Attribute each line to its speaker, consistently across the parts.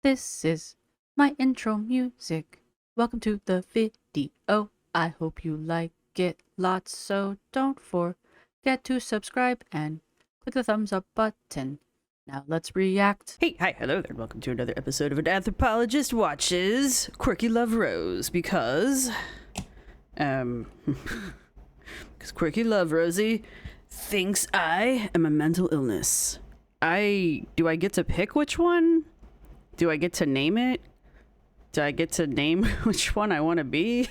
Speaker 1: This is my intro music. Welcome to the video. I hope you like it lots, so don't forget to subscribe and click the thumbs up button. Now let's react.
Speaker 2: Hey, hi, hello there, and welcome to another episode of An Anthropologist Watches QuirkyLoveRosee, because QuirkyLoveRosee thinks I am a mental illness. Do I get to pick which one? Do I get to name it? Do I get to name which one I want to be?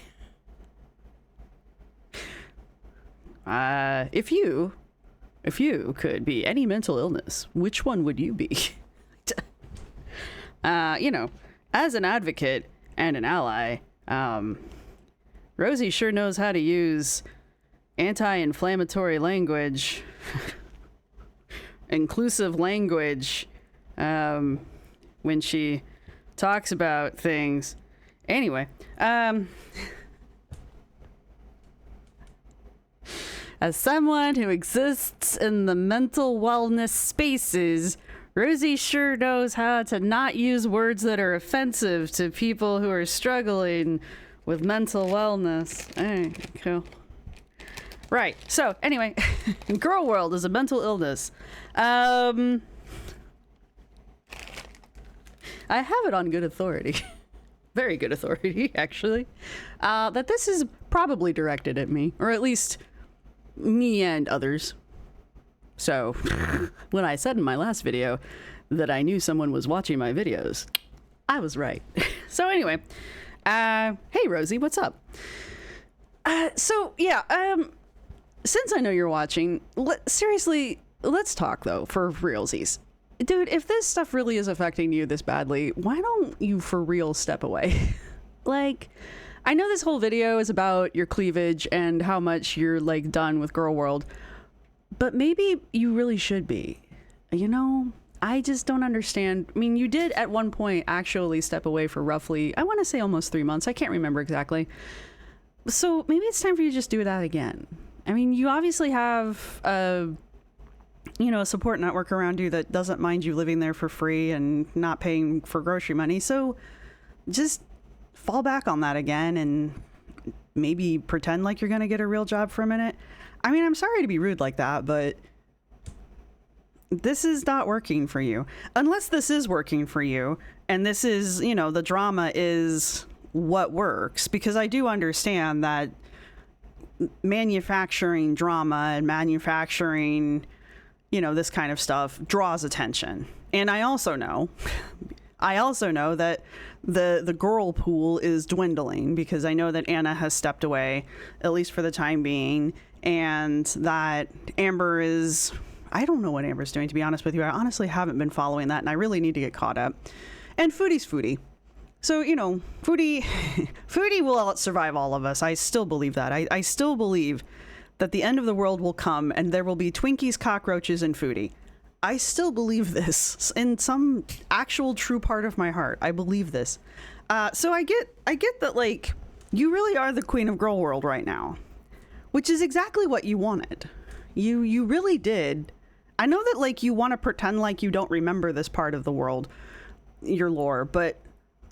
Speaker 2: If you could be any mental illness, which one would you be? As an advocate and an ally, Rosee sure knows how to use anti-inflammatory language, inclusive language, when she talks about things. Anyway, as someone who exists in the mental wellness spaces, Rosee sure knows how to not use words that are offensive to people who are struggling with mental wellness. Hey, cool. Right. So, anyway, Girl World is a mental illness. I have it on good authority. Very good authority, actually. That this is probably directed at me, or at least me and others. So when I said in my last video that I knew someone was watching my videos, I was right. So anyway, hey Rosee, what's up? Since I know you're watching, seriously, let's talk though, for realsies. Dude, if this stuff really is affecting you this badly, why don't you for real step away? Like, I know this whole video is about your cleavage and how much you're like done with Girl World, but maybe you really should be. You know, I just don't understand. I mean, you did at one point actually step away for roughly, I want to say almost 3 months. I can't remember exactly. So maybe it's time for you to just do that again. I mean, you obviously have a support network around you that doesn't mind you living there for free and not paying for grocery money. So just fall back on that again and maybe pretend like you're going to get a real job for a minute. I mean, I'm sorry to be rude like that, but this is not working for you. Unless this is working for you and this is, the drama is what works, because I do understand that manufacturing drama and manufacturing this kind of stuff draws attention. And I also know that the girl pool is dwindling, because I know that Anna has stepped away, at least for the time being, and that Amber is, I don't know what Amber's doing, to be honest with you. I honestly haven't been following that, and I really need to get caught up. And Foodie's Foodie. So, Foodie will survive all of us. I still believe that. I still believe that the end of the world will come and there will be Twinkies, cockroaches, and Foodie. I still believe this in some actual true part of my heart. I believe this. So I get that, like, you really are the queen of Girl World right now, which is exactly what you wanted. You really did. I know that, like, you want to pretend like you don't remember this part of the world, your lore, but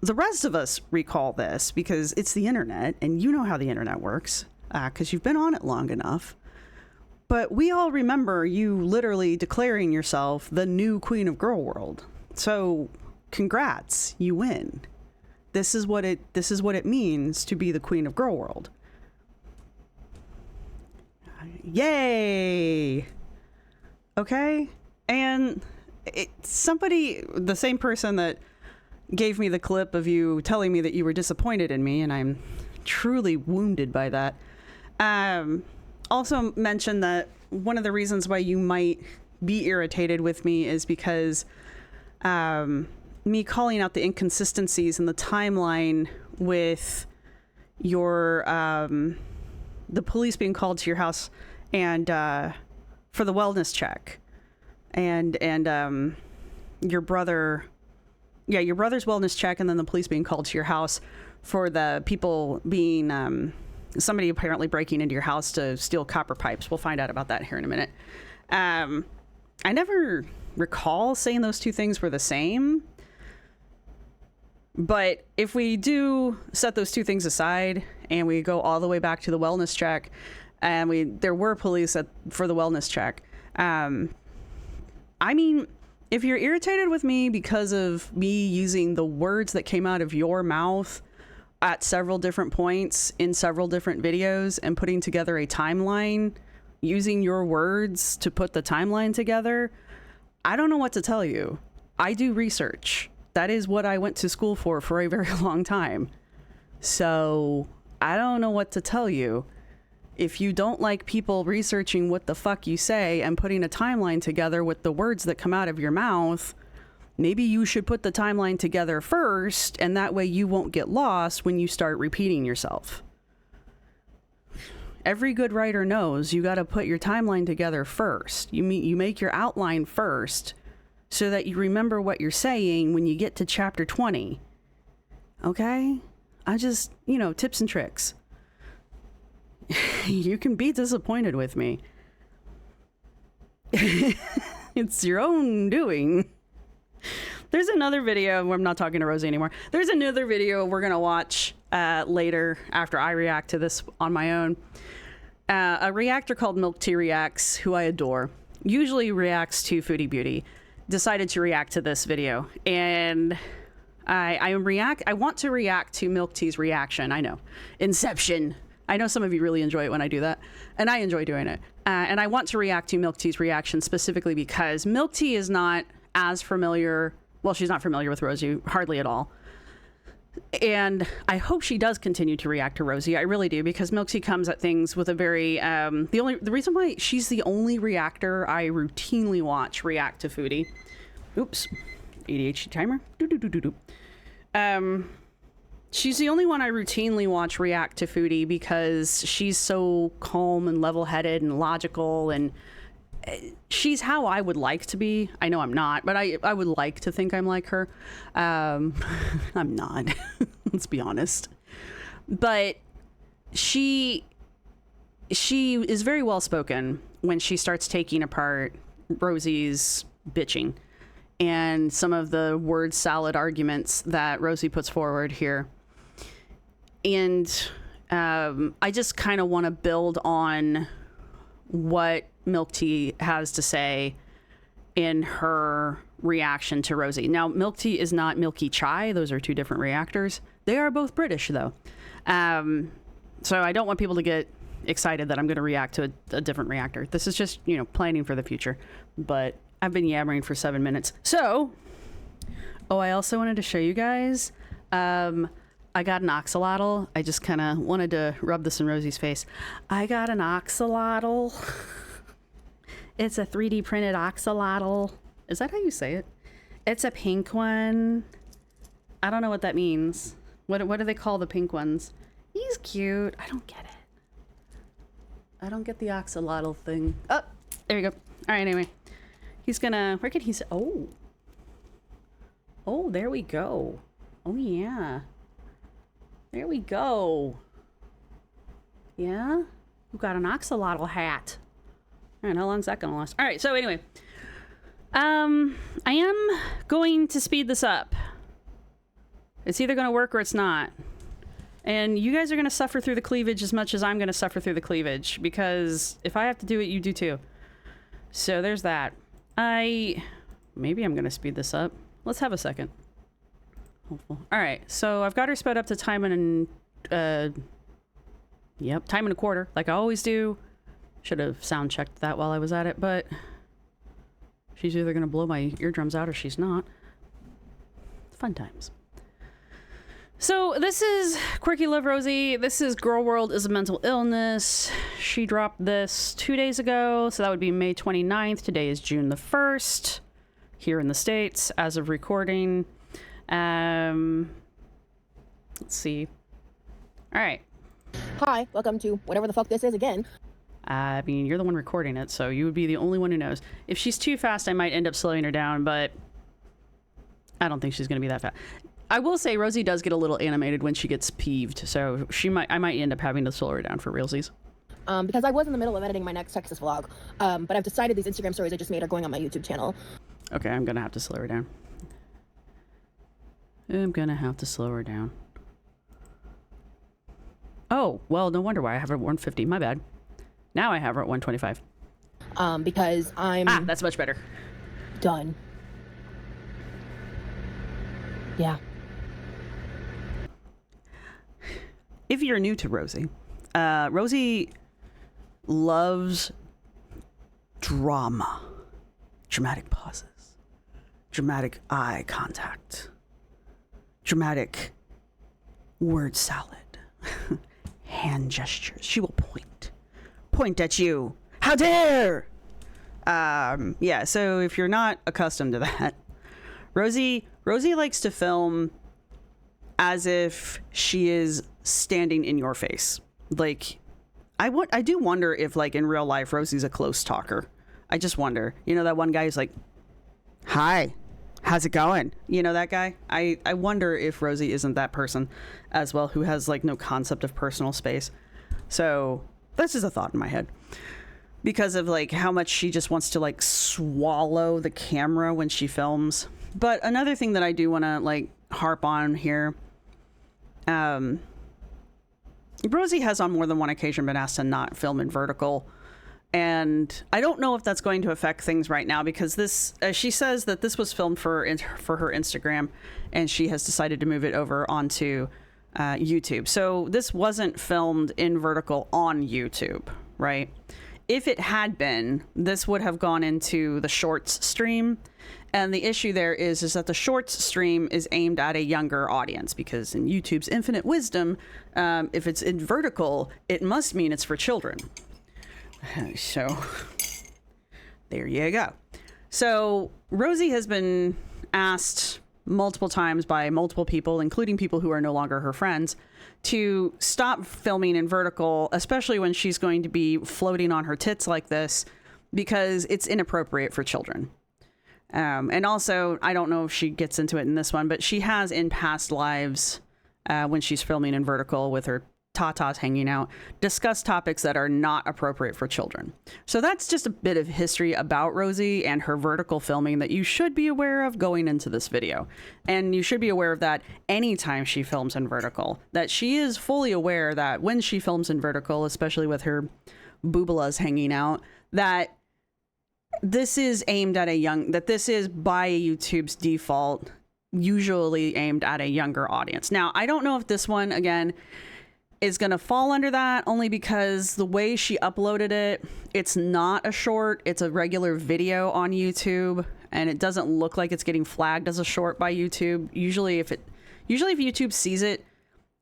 Speaker 2: the rest of us recall this because it's the internet and you know how the internet works. Because you've been on it long enough. But we all remember you literally declaring yourself the new queen of Girl World. So congrats, you win. This is what it means to be the queen of Girl World. Yay! Okay? And the same person that gave me the clip of you telling me that you were disappointed in me, and I'm truly wounded by that, also mentioned that one of the reasons why you might be irritated with me is because me calling out the inconsistencies in the timeline with your the police being called to your house and for the wellness check and your brother's wellness check, and then the police being called to your house for the people being somebody apparently breaking into your house to steal copper pipes. We'll find out about that here in a minute. I never recall saying those two things were the same. But if we do set those two things aside and we go all the way back to the wellness check, and there were police for the wellness check. I mean, if you're irritated with me because of me using the words that came out of your mouth at several different points in several different videos and putting together a timeline using your words to put the timeline together, I don't know what to tell you. I do research. That is what I went to school for a very long time. So I don't know what to tell you. If you don't like people researching what the fuck you say and putting a timeline together with the words that come out of your mouth, maybe you should put the timeline together first, and that way you won't get lost when you start repeating yourself. Every good writer knows you got to put your timeline together first. You make your outline first so that you remember what you're saying when you get to chapter 20. Okay? I just, tips and tricks. You can be disappointed with me. It's your own doing. There's another video. I'm not talking to Rosee anymore. There's another video we're going to watch later after I react to this on my own. A reactor called Milk Tea Reacts, who I adore, usually reacts to Foodie Beauty, decided to react to this video. And I want to react to Milk Tea's reaction. I know. Inception. I know some of you really enjoy it when I do that, and I enjoy doing it. And I want to react to Milk Tea's reaction specifically because Milk Tea is not as familiar. Well, she's not familiar with Rosee, hardly at all. And I hope she does continue to react to Rosee. I really do, because Milk Tea comes at things with a very the reason why she's the only reactor I routinely watch react to Foodie. Oops, ADHD timer. She's the only one I routinely watch react to Foodie because she's so calm and level-headed and logical, and she's how I would like to be. I know I'm not, but I would like to think I'm like her. I'm not. Let's be honest. But she is very well-spoken when she starts taking apart Rosee's bitching and some of the word salad arguments that Rosee puts forward here. And I just kind of want to build on what Milk Tea has to say in her reaction to Rosee. Now, Milk Tea is not Milky Chai. Those are two different reactors. They are both British, though. So I don't want people to get excited that I'm going to react to a different reactor. This is just, planning for the future. But I've been yammering for 7 minutes. So, I also wanted to show you guys... I got an oxalotl. I just kind of wanted to rub this in Rosee's face. I got an oxalotl. It's a 3D printed oxalotl. Is that how you say it? It's a pink one. I don't know what that means. What do they call the pink ones? He's cute. I don't get it. I don't get the oxalotl thing. Oh, there you go. All right, anyway. He's gonna... Where can he... Oh. Oh, there we go. Oh, yeah. There we go. Yeah? We've got an oxalotl hat. All right, how long's that gonna last? All right, so anyway. I am going to speed this up. It's either gonna work or it's not. And you guys are gonna suffer through the cleavage as much as I'm gonna suffer through the cleavage, because if I have to do it, you do too. So there's that. Maybe I'm gonna speed this up. Let's have a second. Hopeful. All right, so I've got her sped up to time and time and a quarter, like I always do. Should have sound checked that while I was at it, but she's either gonna blow my eardrums out or she's not. Fun times. So this is QuirkyLoveRosee. This is Girl World is a Mental Illness. She dropped this 2 days ago, so that would be May 29th. Today is June the 1st here in the States as of recording. Let's see. All right.
Speaker 3: Hi, welcome to whatever the fuck this is again.
Speaker 2: I mean, you're the one recording it, so you would be the only one who knows. If she's too fast, I might end up slowing her down, but I don't think she's going to be that fast. I will say Rosee does get a little animated when she gets peeved, so I might end up having to slow her down for realsies.
Speaker 3: Because I was in the middle of editing my next Texas vlog, but I've decided these Instagram stories I just made are going on my YouTube channel.
Speaker 2: Okay, I'm going to have to slow her down. I'm gonna have to slow her down. Oh, well, no wonder why I have her at 150. My bad. Now I have her at 125.
Speaker 3: Because I'm
Speaker 2: that's much better.
Speaker 3: done. Yeah.
Speaker 2: If you're new to Rosee, Rosee loves drama, dramatic pauses, dramatic eye contact, dramatic word salad, hand gestures. She will point at you. How dare! Yeah, so if you're not accustomed to that, Rosee likes to film as if she is standing in your face. Like, I do wonder if, like, in real life, Rosee's a close talker. I just wonder. You know, that one guy who's like, hi, how's it going? You know, that guy? I wonder if Rosee isn't that person as well, who has, like, no concept of personal space. So that's just a thought in my head. Because of, like, how much she just wants to, like, swallow the camera when she films. But another thing that I do want to, like, harp on here, Rosee has on more than one occasion been asked to not film in vertical. And I don't know if that's going to affect things right now, because this, she says that this was filmed for her Instagram, and she has decided to move it over onto YouTube. So this wasn't filmed in vertical on YouTube, right? If it had been, this would have gone into the shorts stream. And the issue there is that the shorts stream is aimed at a younger audience, because in YouTube's infinite wisdom, if it's in vertical, it must mean it's for children. So there you go. So Rosee has been asked multiple times by multiple people, including people who are no longer her friends, to stop filming in vertical, especially when she's going to be floating on her tits like this, because it's inappropriate for children. And also, I don't know if she gets into it in this one, but she has in past lives, when she's filming in vertical with her tatas hanging out, discussed topics that are not appropriate for children. So that's just a bit of history about Rosee and her vertical filming that you should be aware of going into this video. And you should be aware of that anytime she films in vertical, that she is fully aware that when she films in vertical, especially with her boobalas hanging out, that this is aimed at this is by YouTube's default, usually aimed at a younger audience. Now, I don't know if this one, again, is going to fall under that, only because the way she uploaded it, it's not a short, it's a regular video on YouTube, and it doesn't look like it's getting flagged as a short by YouTube. Usually if YouTube sees it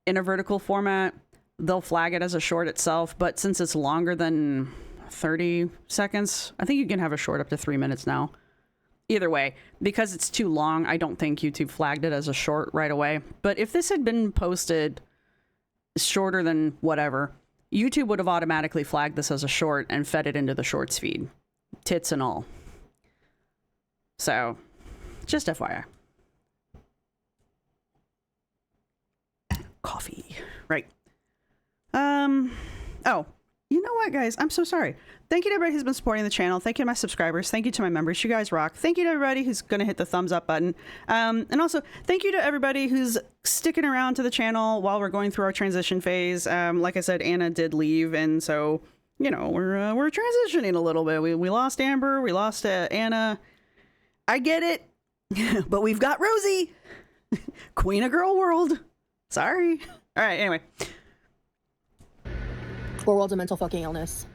Speaker 2: in a vertical format, they'll flag it as a short itself, but since it's longer than 30 seconds, I think you can have a short up to 3 minutes now. Either way, because it's too long, I don't think YouTube flagged it as a short right away. But if this had been posted shorter than whatever, YouTube would have automatically flagged this as a short and fed it into the shorts feed, tits and all. So just FYI. Coffee, right? Oh, you know what, guys? I'm so sorry. Thank you to everybody who's been supporting the channel. Thank you to my subscribers. Thank you to my members. You guys rock. Thank you to everybody who's going to hit the thumbs up button. And also, thank you to everybody who's sticking around to the channel while we're going through our transition phase. Like I said, Anna did leave, and so, you know, we're transitioning a little bit. We lost Amber. We lost Anna. I get it. But we've got Rosee. Queen of Girl World. Sorry. All right, anyway.
Speaker 3: World's a mental fucking illness.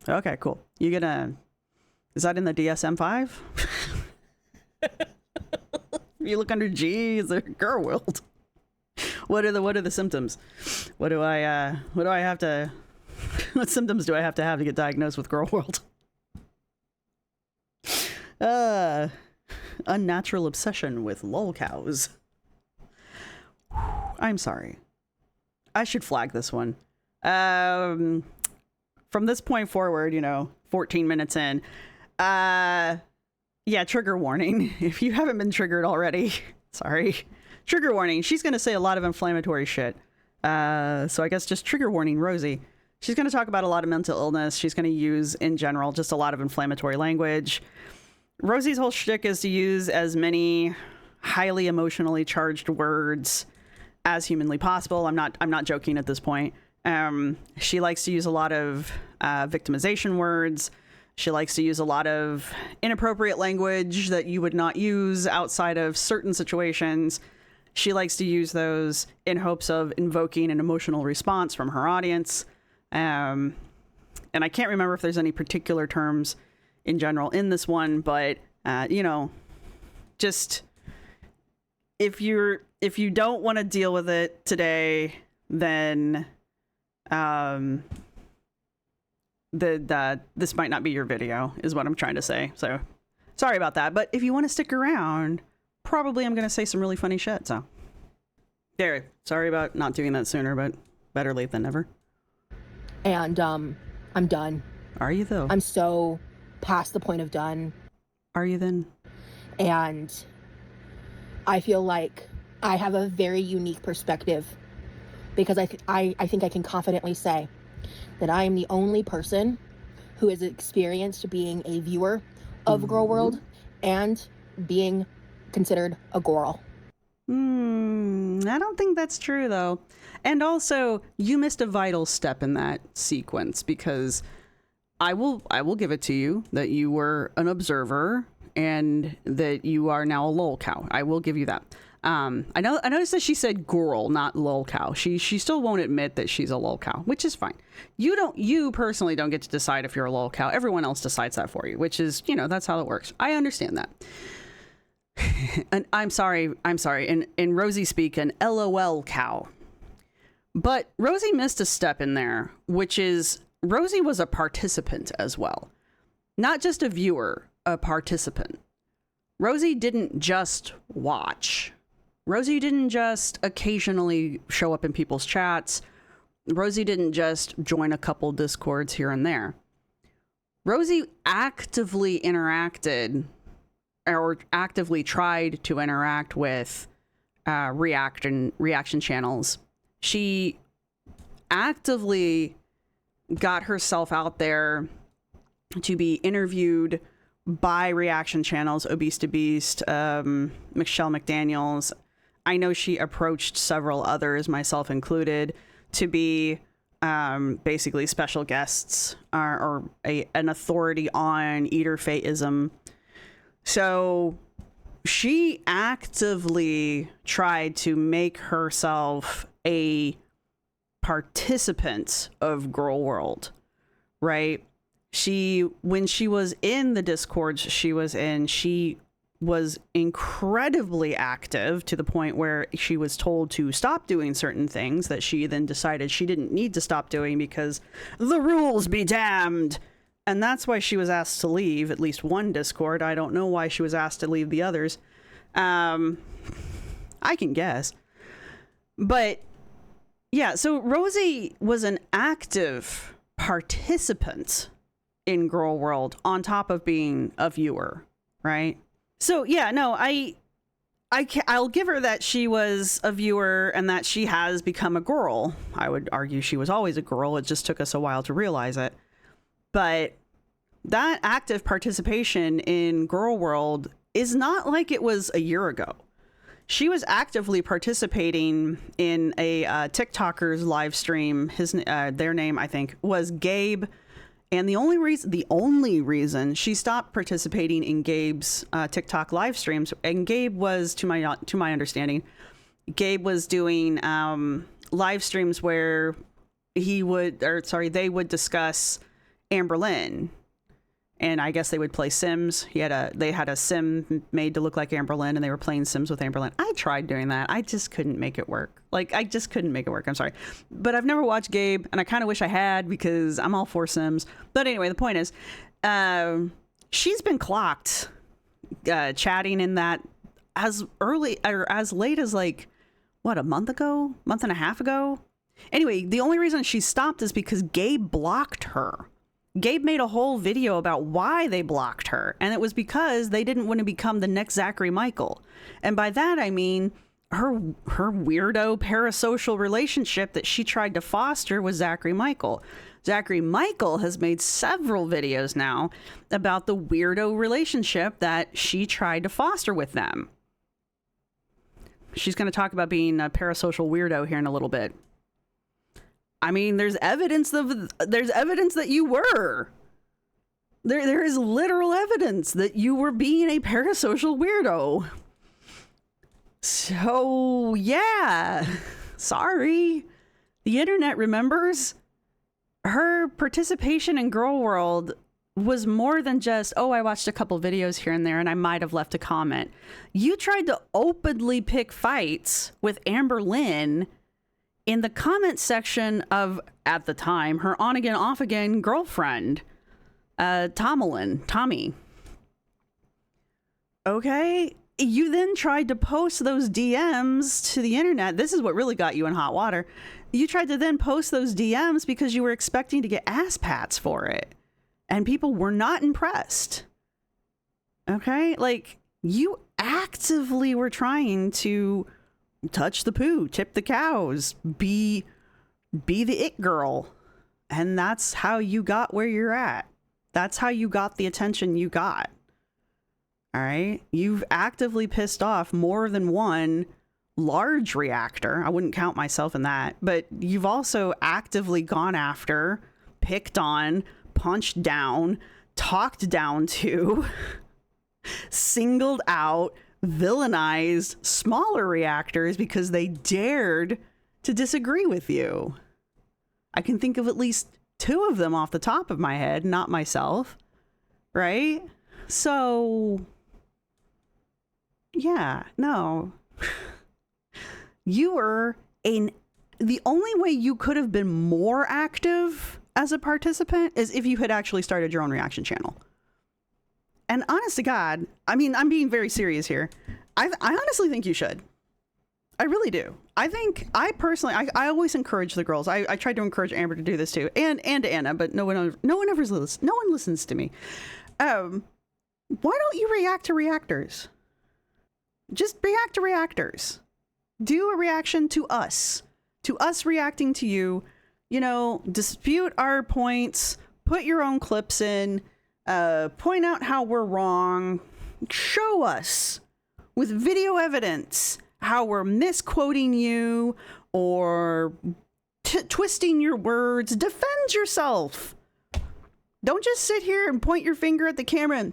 Speaker 2: Okay, cool. Is that in the DSM-5? You look under G, is there Girl World? What are the symptoms? What symptoms do I have to get diagnosed with Girl World? Unnatural obsession with lolcows. I'm sorry. I should flag this one. From this point forward, 14 minutes in, yeah, trigger warning. If you haven't been triggered already, sorry. Trigger warning. She's going to say a lot of inflammatory shit. So I guess just trigger warning, Rosee. She's going to talk about a lot of mental illness. She's going to use, in general, just a lot of inflammatory language. Rosee's whole shtick is to use as many highly emotionally charged words as humanly possible. I'm not joking at this point. She likes to use a lot of victimization words. She likes to use a lot of inappropriate language that you would not use outside of certain situations. She likes to use those in hopes of invoking an emotional response from her audience. And I can't remember if there's any particular terms in general in this one, but you know, just if you don't want to deal with it today, then this might not be your video, is what I'm trying to say. So sorry about that. But if you want to stick around, probably I'm going to say some really funny shit. So there, sorry about not doing that sooner, but better late than never.
Speaker 3: And I'm done.
Speaker 2: Are you though?
Speaker 3: I'm so past the point of done.
Speaker 2: Are you then?
Speaker 3: And I feel like I have a very unique perspective, because I think I can confidently say that I am the only person who has experienced being a viewer of Girl World and being considered a Gorl.
Speaker 2: I don't think that's true though. And also, you missed a vital step in that sequence, because I will give it to you that you were an observer and that you are now a lol cow. I will give you that. I noticed that she said Gorl, not lol cow. She still won't admit that she's a lol cow, which is fine. You personally don't get to decide if you're a lol cow. Everyone else decides that for you, which is, you know, that's how it works. I understand that. And I'm sorry. In Rosee speak, an LOL cow. But Rosee missed a step in there, which is Rosee was a participant as well. Not just a viewer, a participant. Rosee didn't just watch. Rosee didn't just occasionally show up in people's chats. Rosee didn't just join a couple discords here and there. Rosee actively interacted, or actively tried to interact with reaction channels. She actively got herself out there to be interviewed by reaction channels, Obese to Beast, Michelle McDaniels. I know she approached several others, myself included, to be basically special guests or an authority on eater fateism. So she actively tried to make herself a participant of Girl World, right? When she was in the Discords she was incredibly active, to the point where she was told to stop doing certain things that she then decided she didn't need to stop doing because the rules be damned. And that's why she was asked to leave at least one Discord. I don't know why she was asked to leave the others. I can guess. But yeah, so Rosee was an active participant in Girl World on top of being a viewer, right? So yeah, no, I'll give her that she was a viewer and that she has become a girl. I would argue she was always a girl. It just took us a while to realize it. But that active participation in Girl World is not like it was a year ago. She was actively participating in a TikToker's live stream. Their name, I think, was Gabe. And the only reason she stopped participating in Gabe's TikTok live streams, and Gabe was, to my understanding, Gabe was doing live streams where they would discuss Amberlynn, and I guess they would play Sims. They had a sim made to look like Amberlynn, and they were playing Sims with Amberlynn. I tried doing that. I just couldn't make it work. I'm sorry. But I've never watched Gabe, and I kind of wish I had, because I'm all for Sims. But anyway, the point is, she's been clocked chatting in that as late as a month and a half ago. Anyway, the only reason she stopped is because Gabe blocked her. Gabe made a whole video about why they blocked her, and it was because they didn't want to become the next Zachary Michael. And by that I mean her weirdo parasocial relationship that she tried to foster with Zachary Michael. Zachary Michael has made several videos now about the weirdo relationship that she tried to foster with them. She's going to talk about being a parasocial weirdo here in a little bit. I mean, there's evidence that you were. There is literal evidence that you were being a parasocial weirdo. So, yeah. Sorry. The internet remembers. Her participation in Girl World was more than just, oh, I watched a couple videos here and there and I might have left a comment. You tried to openly pick fights with Amberlynn in the comment section of, at the time, her on again, off again girlfriend, Tommy. Okay. You then tried to post those DMs to the internet. This is what really got you in hot water. You tried to then post those DMs because you were expecting to get ass pats for it. And people were not impressed. Okay? Like, you actively were trying to touch the poo, tip the cows, be the it girl. And that's how you got where you're at. That's how you got the attention you got. All right? You've actively pissed off more than one large reactor. I wouldn't count myself in that. But you've also actively gone after, picked on, punched down, talked down to, singled out, villainized smaller reactors because they dared to disagree with you. I can think of at least 2 of them off the top of my head, not myself. Right? So, yeah, no. You were the only way you could have been more active as a participant is if you had actually started your own reaction channel. And honest to God, I mean, I'm being very serious here. I honestly think you should. I really do. I personally always encourage the girls. I tried to encourage Amber to do this too, and Anna, but no one listens to me. Why don't you react to reactors? Just react to reactors. Do a reaction to us reacting to you. You know, dispute our points, put your own clips in, point out how we're wrong, show us with video evidence how we're misquoting you or twisting your words. Defend yourself. Don't just sit here and point your finger at the camera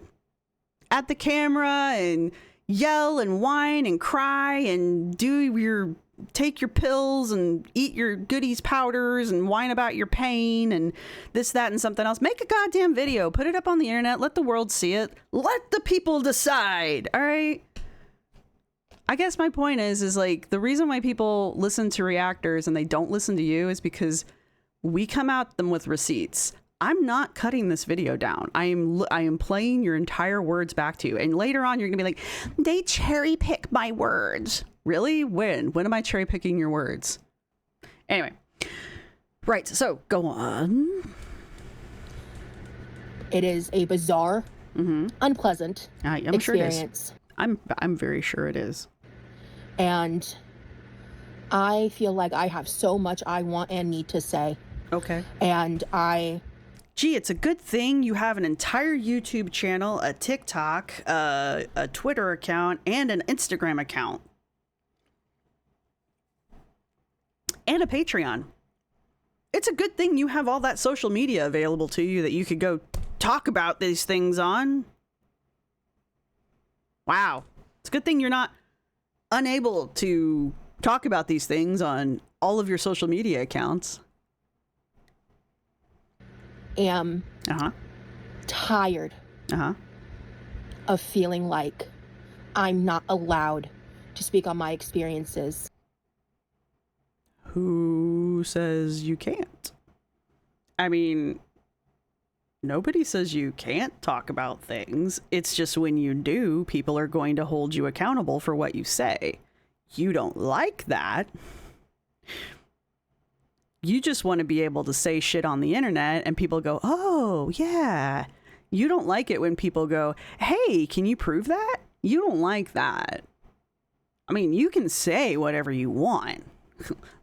Speaker 2: and yell and whine and cry and take your pills and eat your goodies powders and whine about your pain and this, that, and something else. Make a goddamn video. Put it up on the internet. Let the world see it. Let the people decide. All right? I guess my point is like, the reason why people listen to reactors and they don't listen to you is because we come at them with receipts. I'm not cutting this video down. I am playing your entire words back to you. And later on, you're going to be like, they cherry pick my words. Really? When? When am I cherry picking your words? Anyway. Right. So go on.
Speaker 3: It is a bizarre, unpleasant
Speaker 2: I'm sure it is.
Speaker 3: experience.
Speaker 2: I'm very sure it is.
Speaker 3: And I feel like I have so much I want and need to say.
Speaker 2: Okay.
Speaker 3: And
Speaker 2: Gee, it's a good thing you have an entire YouTube channel, a TikTok, a Twitter account, and an Instagram account. And a Patreon. It's a good thing you have all that social media available to you that you could go talk about these things on. Wow. It's a good thing you're not unable to talk about these things on all of your social media accounts.
Speaker 3: am tired of feeling like I'm not allowed to speak on my experiences.
Speaker 2: Who says you can't? I mean, nobody says you can't talk about things. It's just when you do, people are going to hold you accountable for what you say. You don't like that. You just want to be able to say shit on the internet and people go, oh, yeah. You don't like it when people go, hey, can you prove that? You don't like that. I mean, you can say whatever you want,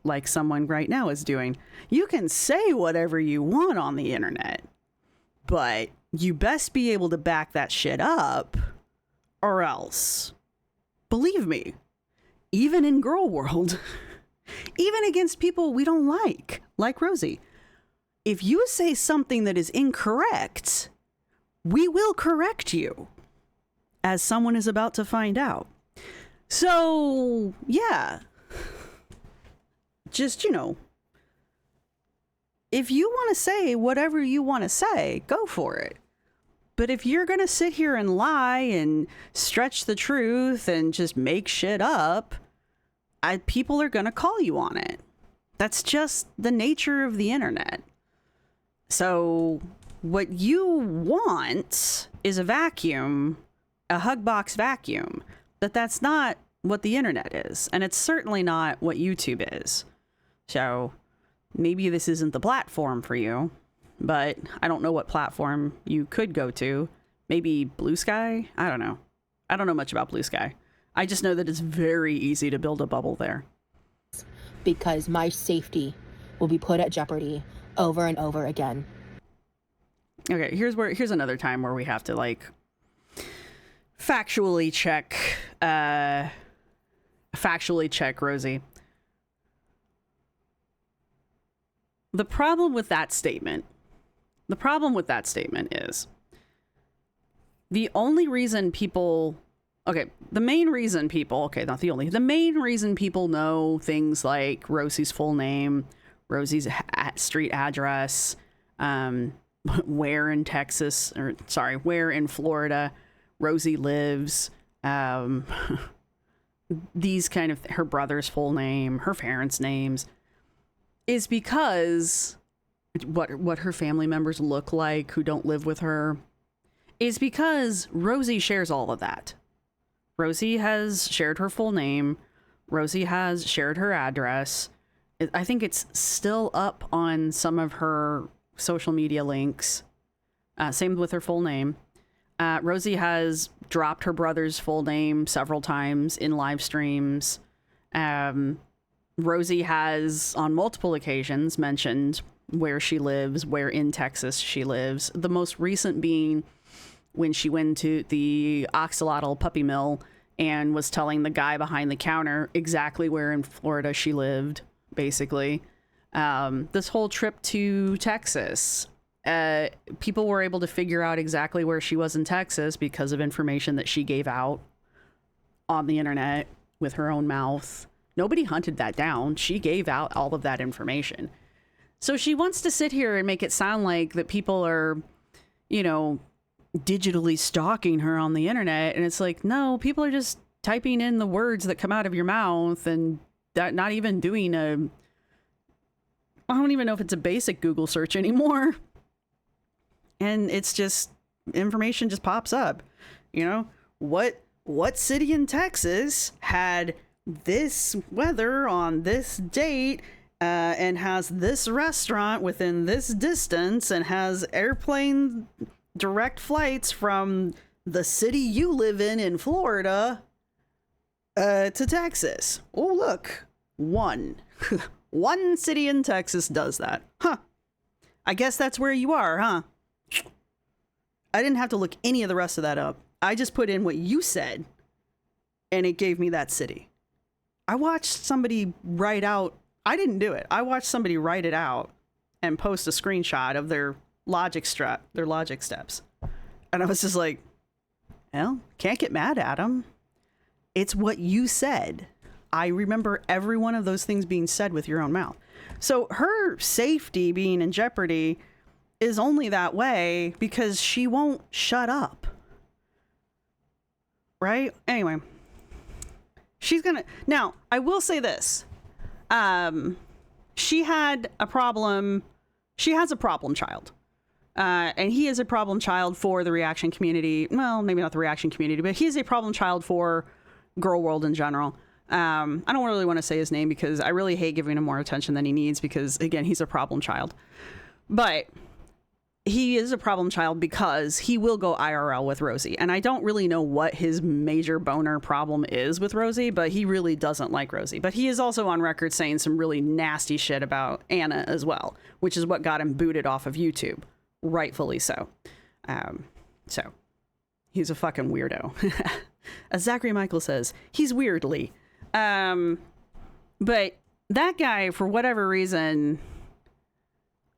Speaker 2: like someone right now is doing. You can say whatever you want on the internet, but you best be able to back that shit up or else. Believe me, even in girl world, even against people we don't like Rosee. If you say something that is incorrect, we will correct you, as someone is about to find out. So, yeah. Just, if you want to say whatever you want to say, go for it. But if you're going to sit here and lie and stretch the truth and just make shit up, people are going to call you on it. That's just the nature of the internet. So what you want is a vacuum, a hug box vacuum, but that's not what the internet is. And it's certainly not what YouTube is. So maybe this isn't the platform for you, but I don't know what platform you could go to. Maybe Blue Sky? I don't know. I don't know much about Blue Sky. I just know that it's very easy to build a bubble there.
Speaker 3: Because my safety will be put at jeopardy over and over again.
Speaker 2: Okay, here's another time where we have to factually check Rosee. The problem with that statement is the main reason people know things like Rosee's full name, Rosee's street address, where in Florida Rosee lives, these kind of her brother's full name, her parents' names, is because what her family members look like who don't live with her, is because Rosee shares all of that. Rosee has shared her full name. Rosee has shared her address. I think it's still up on some of her social media links. Same with her full name. Rosee has dropped her brother's full name several times in live streams. Rosee has on multiple occasions mentioned where she lives, where in Texas she lives. The most recent being when she went to the Oxalotl puppy mill and was telling the guy behind the counter exactly where in Florida she lived, basically. This whole trip to Texas, people were able to figure out exactly where she was in Texas because of information that she gave out on the internet with her own mouth. Nobody hunted that down. She gave out all of that information. So she wants to sit here and make it sound like that people are, digitally stalking her on the internet. And it's like, no, people are just typing in the words that come out of your mouth and that not even doing I don't even know if it's a basic Google search anymore. And it's just, information just pops up. What city in Texas had this weather on this date and has this restaurant within this distance and has airplane direct flights from the city you live in Florida to Texas. Oh, look, one city in Texas does that. Huh. I guess that's where you are, huh? I didn't have to look any of the rest of that up. I just put in what you said and it gave me that city. I watched somebody write out, I didn't do it. I watched somebody write it out and post a screenshot of their logic steps. And I was just like, well, can't get mad at them. It's what you said. I remember every one of those things being said with your own mouth. So her safety being in jeopardy is only that way because she won't shut up. Right? Anyway. Now, I will say this. She had a problem. She has a problem child. And he is a problem child for the reaction community. Well, maybe not the reaction community, but he's a problem child for girl world in general. I don't really want to say his name because I really hate giving him more attention than he needs because, again, he's a problem child. But he is a problem child because he will go IRL with Rosee. And I don't really know what his major boner problem is with Rosee, but he really doesn't like Rosee. But he is also on record saying some really nasty shit about Anna as well, which is what got him booted off of YouTube. Rightfully so. So he's a fucking weirdo. As Zachary Michael says, he's weirdly. But that guy, for whatever reason,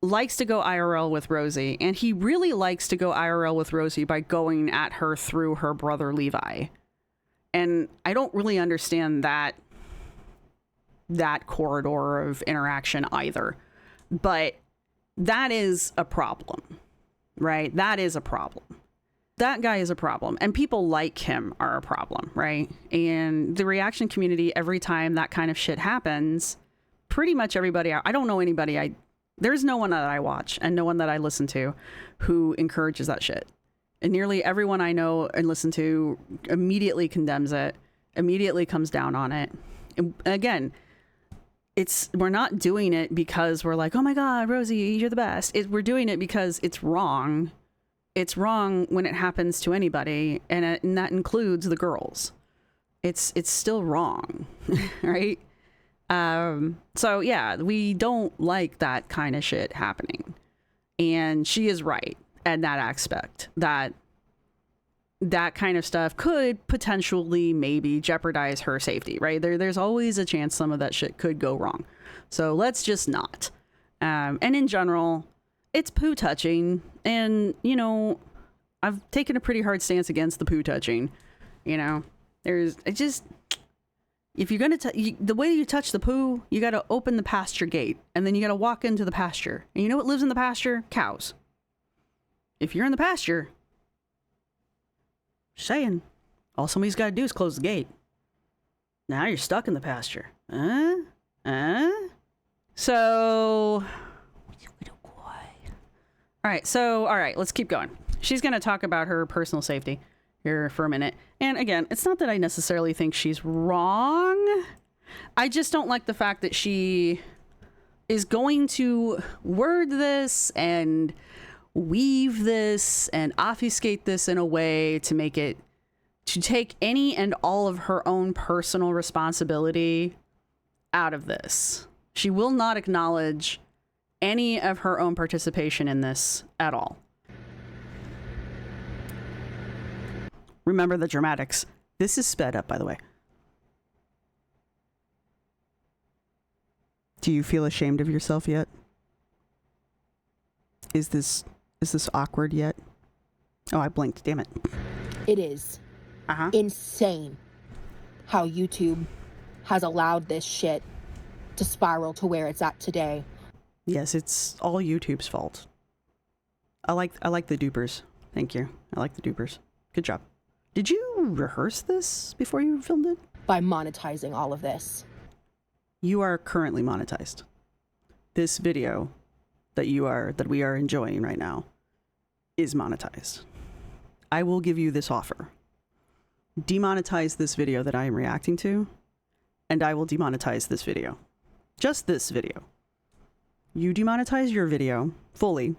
Speaker 2: likes to go IRL with Rosee, and he really likes to go IRL with Rosee by going at her through her brother Levi. And I don't really understand that corridor of interaction either. But that is a problem, right? That is a problem. That guy is a problem, and people like him are a problem, right? And the reaction community, every time that kind of shit happens, pretty much everybody, I don't know anybody, there's no one that I watch and no one that I listen to who encourages that shit. And nearly everyone I know and listen to immediately condemns it, immediately comes down on it. And again, we're not doing it because we're like, oh my God, Rosee, you're the best. We're doing it because it's wrong. It's wrong when it happens to anybody, and that includes the girls. It's still wrong, right? So yeah, we don't like that kind of shit happening. And she is right in that aspect, that kind of stuff could potentially maybe jeopardize her safety, right? There's always a chance some of that shit could go wrong. So let's just not. And in general, it's poo touching. And, you know, I've taken a pretty hard stance against the poo touching. You know, if you're going to, the way you touch the poo, you got to open the pasture gate, and then you got to walk into the pasture. And you know what lives in the pasture? Cows. If you're in the pasture, saying, all somebody's got to do is close the gate. Now you're stuck in the pasture. So, all right, let's keep going. She's going to talk about her personal safety here for a minute. And again, it's not that I necessarily think she's wrong. I just don't like the fact that she is going to word this and weave this and obfuscate this in a way to make it, to take any and all of her own personal responsibility out of this. She will not acknowledge any of her own participation in this at all. Remember the dramatics. This is sped up, by the way. Do you feel ashamed of yourself yet? Is this awkward yet? Oh, I blinked. Damn it.
Speaker 3: It is insane how YouTube has allowed this shit to spiral to where it's at today.
Speaker 2: Yes, it's all YouTube's fault. I like the dupers. Thank you. I like the dupers. Good job. Did you rehearse this before you filmed it?
Speaker 3: By monetizing all of this.
Speaker 2: You are currently monetized. This video that we are enjoying right now is monetized. I will give you this offer. Demonetize this video that I am reacting to, and I will demonetize this video. Just this video. You demonetize your video fully,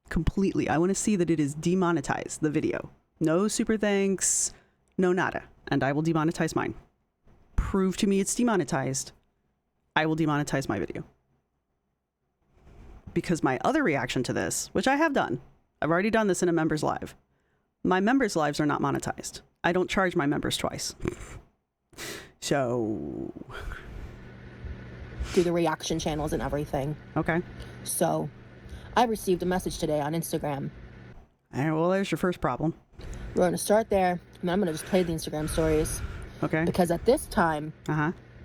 Speaker 2: completely. I want to see that it is demonetized, the video. No super thanks, no nada. And I will demonetize mine. Prove to me it's demonetized. I will demonetize my video. Because my other reaction to this, which I have done, I've already done this in a members live. My members lives are not monetized. I don't charge my members twice. So...
Speaker 3: do the reaction channels and everything.
Speaker 2: Okay.
Speaker 3: So, I received a message today on Instagram.
Speaker 2: All right, well, there's your first problem.
Speaker 3: We're going to start there, and then I'm going to just play the Instagram stories.
Speaker 2: Okay.
Speaker 3: Because at this time,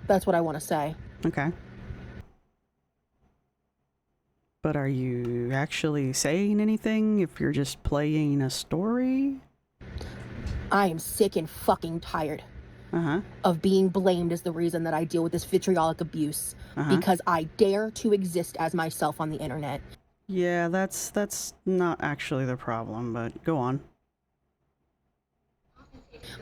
Speaker 3: that's what I want to say.
Speaker 2: Okay. But are you actually saying anything if you're just playing a story?
Speaker 3: I am sick and fucking tired of being blamed as the reason that I deal with this vitriolic abuse because I dare to exist as myself on the internet.
Speaker 2: Yeah, that's not actually the problem, but go on.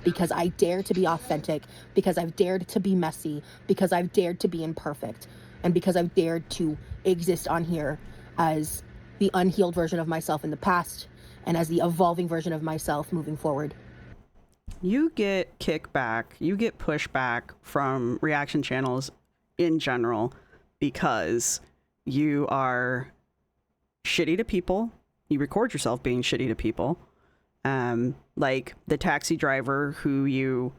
Speaker 3: Because I dare to be authentic, because I've dared to be messy, because I've dared to be imperfect, and because I've dared to exist on here as the unhealed version of myself in the past and as the evolving version of myself moving forward.
Speaker 2: You get kickback, you get pushback from reaction channels in general because you are shitty to people. You record yourself being shitty to people. Like the taxi driver who you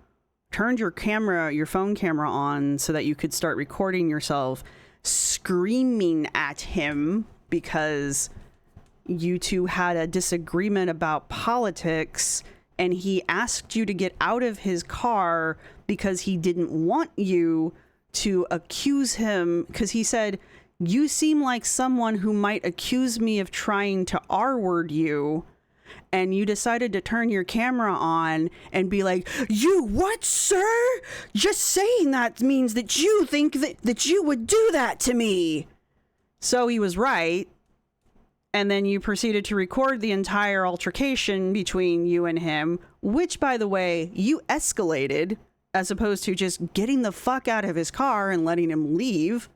Speaker 2: turned your phone camera on so that you could start recording yourself screaming at him because you two had a disagreement about politics, and he asked you to get out of his car because he didn't want you to accuse him, because he said, you seem like someone who might accuse me of trying to R-word you. And you decided to turn your camera on and be like, you what, sir? Just saying that means that you think that you would do that to me. So he was right. And then you proceeded to record the entire altercation between you and him, which, by the way, you escalated as opposed to just getting the fuck out of his car and letting him leave.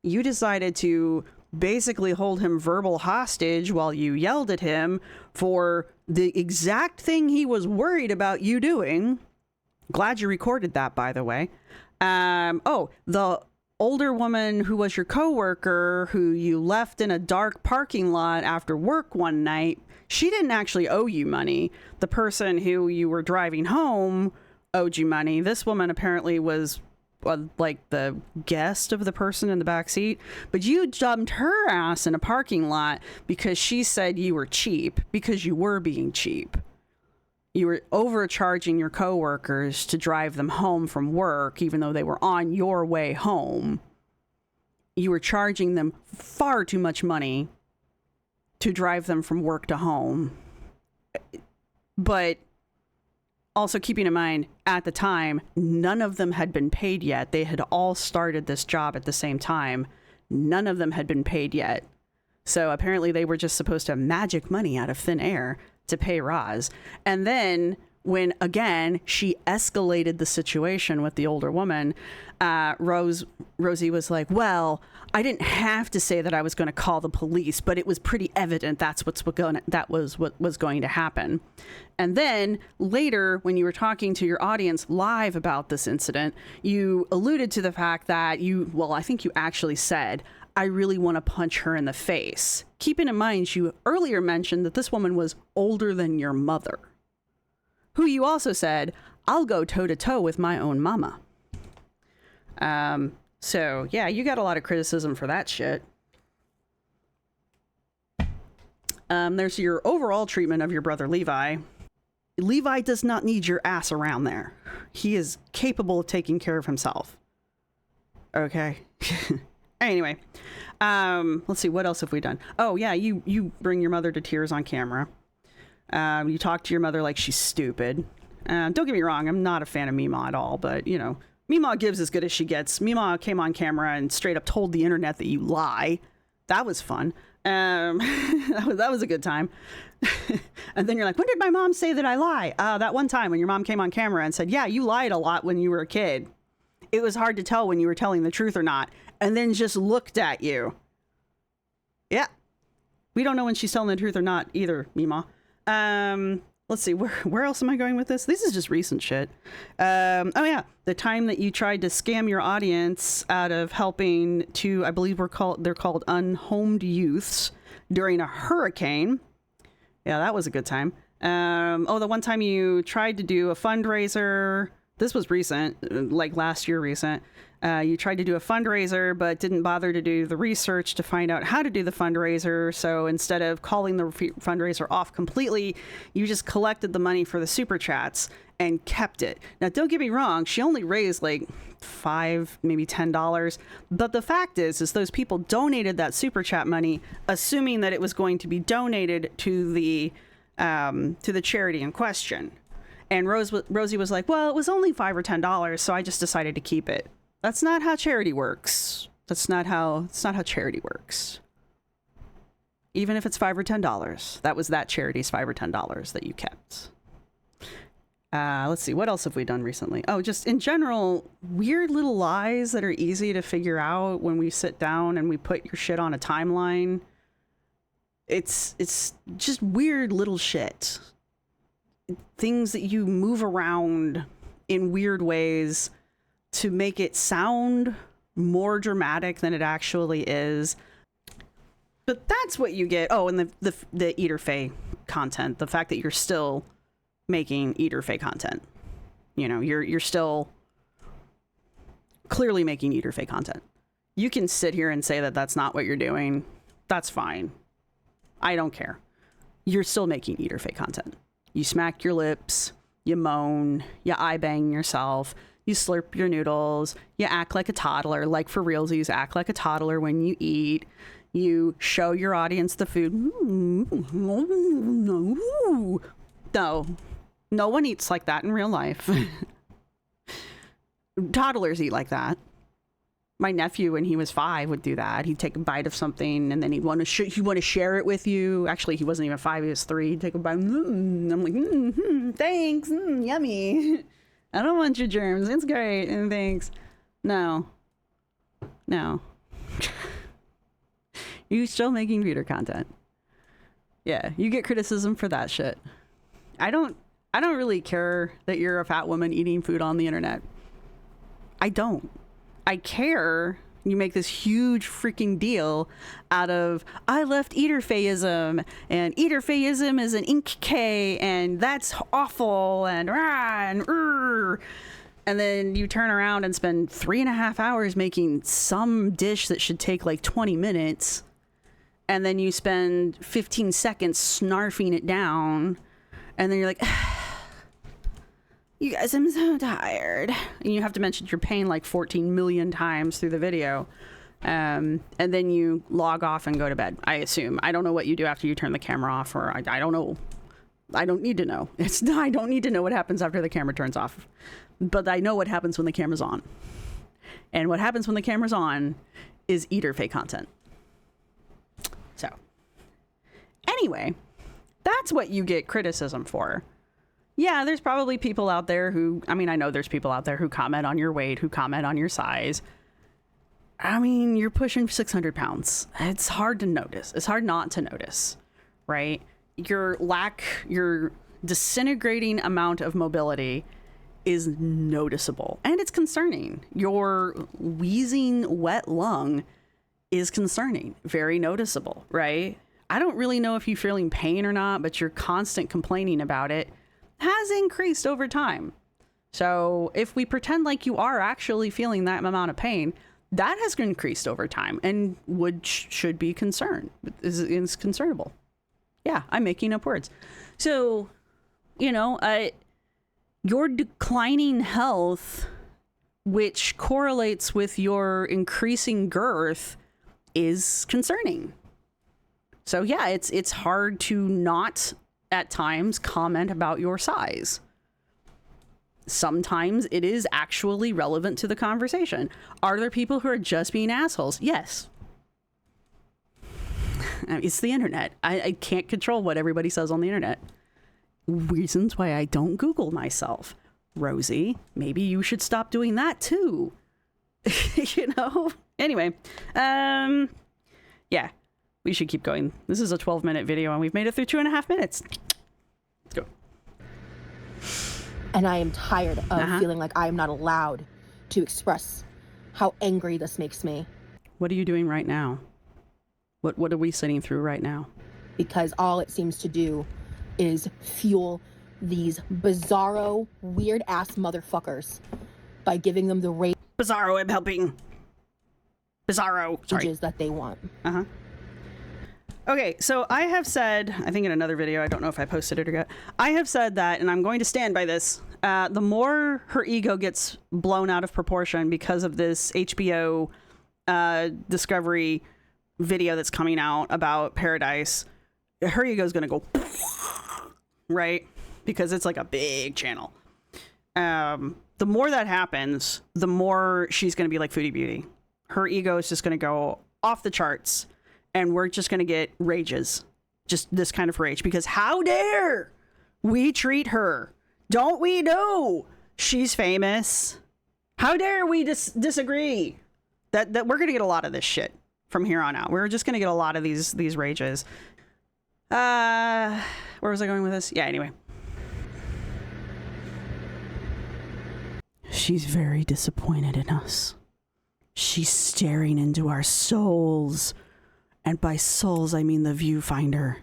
Speaker 2: You decided to basically hold him verbal hostage while you yelled at him for the exact thing he was worried about you doing. Glad you recorded that, by the way. The older woman who was your coworker, who you left in a dark parking lot after work one night, she didn't actually owe you money. The person who you were driving home owed you money. This woman apparently was like the guest of the person in the back seat, but you dumped her ass in a parking lot because she said you were cheap, because you were being cheap. You were overcharging your coworkers to drive them home from work, even though they were on your way home. You were charging them far too much money to drive them from work to home. But also keeping in mind, at the time, none of them had been paid yet. They had all started this job at the same time. None of them had been paid yet. So apparently they were just supposed to have magic money out of thin air to pay Roz. And then when, again, she escalated the situation with the older woman, Rosee was like, well, I didn't have to say that I was going to call the police, but it was pretty evident that was what was going to happen. And then later, when you were talking to your audience live about this incident, you alluded to the fact that I think you actually said, I really want to punch her in the face. Keeping in mind, you earlier mentioned that this woman was older than your mother, who you also said, I'll go toe to toe with my own mama. So yeah, you got a lot of criticism for that shit. There's your overall treatment of your brother Levi. Levi does not need your ass around there. He is capable of taking care of himself. Okay. Anyway, let's see, what else have we done? Oh yeah, you bring your mother to tears on camera. You talk to your mother like she's stupid. Don't get me wrong, I'm not a fan of Mima at all, but you know, Mima gives as good as she gets. Mima came on camera and straight up told the internet that you lie. That was fun. That was a good time. And then you're like, when did my mom say that I lie? That one time when your mom came on camera and said, yeah, you lied a lot when you were a kid. It was hard to tell when you were telling the truth or not. And then just looked at you. Yeah. We don't know when she's telling the truth or not either, Mima. Let's see, where else am I going with this? This is just recent shit. Oh yeah, the time that you tried to scam your audience out of helping to, I believe they're called unhomed youths during a hurricane. Yeah, that was a good time. The one time you tried to do a fundraiser. This was recent, like last year recent. You tried to do a fundraiser, but didn't bother to do the research to find out how to do the fundraiser. So instead of calling the fundraiser off completely, you just collected the money for the super chats and kept it. Now, don't get me wrong. She only raised like $5, maybe $10. But the fact is those people donated that super chat money, assuming that it was going to be donated to the charity in question. And Rosee was like, well, it was only $5 or $10, so I just decided to keep it. That's not how charity works. It's not how charity works. Even if it's $5 or $10, that was that charity's $5 or $10 that you kept. Let's see, what else have we done recently? Oh, just in general, weird little lies that are easy to figure out when we sit down and we put your shit on a timeline. It's just weird little shit. Things that you move around in weird ways to make it sound more dramatic than it actually is. But that's what you get. Oh, and the Eater Fae content. The fact that you're still making Eater Fae content. You know, you're still clearly making eater fake content. You can sit here and say that that's not what you're doing. That's fine. I don't care. You're still making eater fake content. You smack your lips, you moan, you eye bang yourself, you slurp your noodles, you act like a toddler, like for realsies, act like a toddler when you eat. You show your audience the food. No, no one eats like that in real life. Toddlers eat like that. My nephew, when he was 5, would do that. He'd take a bite of something and then he'd want to share it with you. Actually, he wasn't even 5; he was 3. He'd take a bite. I'm like, thanks, yummy. I don't want your germs. It's great. And thanks. No. You still making reader content. Yeah, you get criticism for that shit. I don't really care that you're a fat woman eating food on the internet. I don't. I care you make this huge freaking deal out of I left eaterfayism and eaterfayism is an ink K and that's awful and rah and then you turn around and spend 3.5 hours making some dish that should take like 20 minutes and then you spend 15 seconds snarfing it down and then you're like, you guys, I'm so tired. And you have to mention your pain like 14 million times through the video. And then you log off and go to bed, I assume. I don't know what you do after you turn the camera off, or I don't know. I don't need to know. I don't need to know what happens after the camera turns off. But I know what happens when the camera's on. And what happens when the camera's on is eater fake content. So, anyway, that's what you get criticism for. Yeah, there's probably people out there who, I know there's people out there who comment on your weight, who comment on your size. You're pushing 600 pounds. It's hard to notice. It's hard not to notice, right? Your disintegrating amount of mobility is noticeable and it's concerning. Your wheezing wet lung is concerning, very noticeable, right? I don't really know if you're feeling pain or not, but your constant complaining about it has increased over time. So if we pretend like you are actually feeling that amount of pain, that has increased over time and should be concerned. Is concernable. Yeah, I'm making up words. So, your declining health, which correlates with your increasing girth, is concerning. So yeah, it's hard to not at times comment about your size. Sometimes it is actually relevant to the conversation. Are there people who are just being assholes? Yes. It's the internet. I can't control what everybody says on the internet. Reasons why I don't Google myself. Rosee, maybe you should stop doing that too. Anyway, yeah, we should keep going. This is a 12-minute video and we've made it through 2.5 minutes. Let's go.
Speaker 3: And I am tired of feeling like I am not allowed to express how angry this makes me.
Speaker 2: What are you doing right now? What are we sitting through right now?
Speaker 3: Because all it seems to do is fuel these bizarro, weird-ass motherfuckers by giving them the rage
Speaker 2: Bizarro, I'm helping. Bizarro. Sorry.
Speaker 3: that they want.
Speaker 2: Okay, so I have said, I think in another video, I don't know if I posted it or yet, I have said that, and I'm going to stand by this, the more her ego gets blown out of proportion because of this HBO Discovery video that's coming out about Paradise, her ego is going to go, right? Because it's like a big channel. The more that happens, the more she's going to be like Foodie Beauty. Her ego is just going to go off the charts. And we're just going to get rages. Just this kind of rage. Because how dare we treat her? Don't we know she's famous? How dare we disagree? That we're going to get a lot of this shit from here on out. We're just going to get a lot of these rages. Where was I going with this? Yeah, anyway. She's very disappointed in us. She's staring into our souls. And by souls, I mean the viewfinder.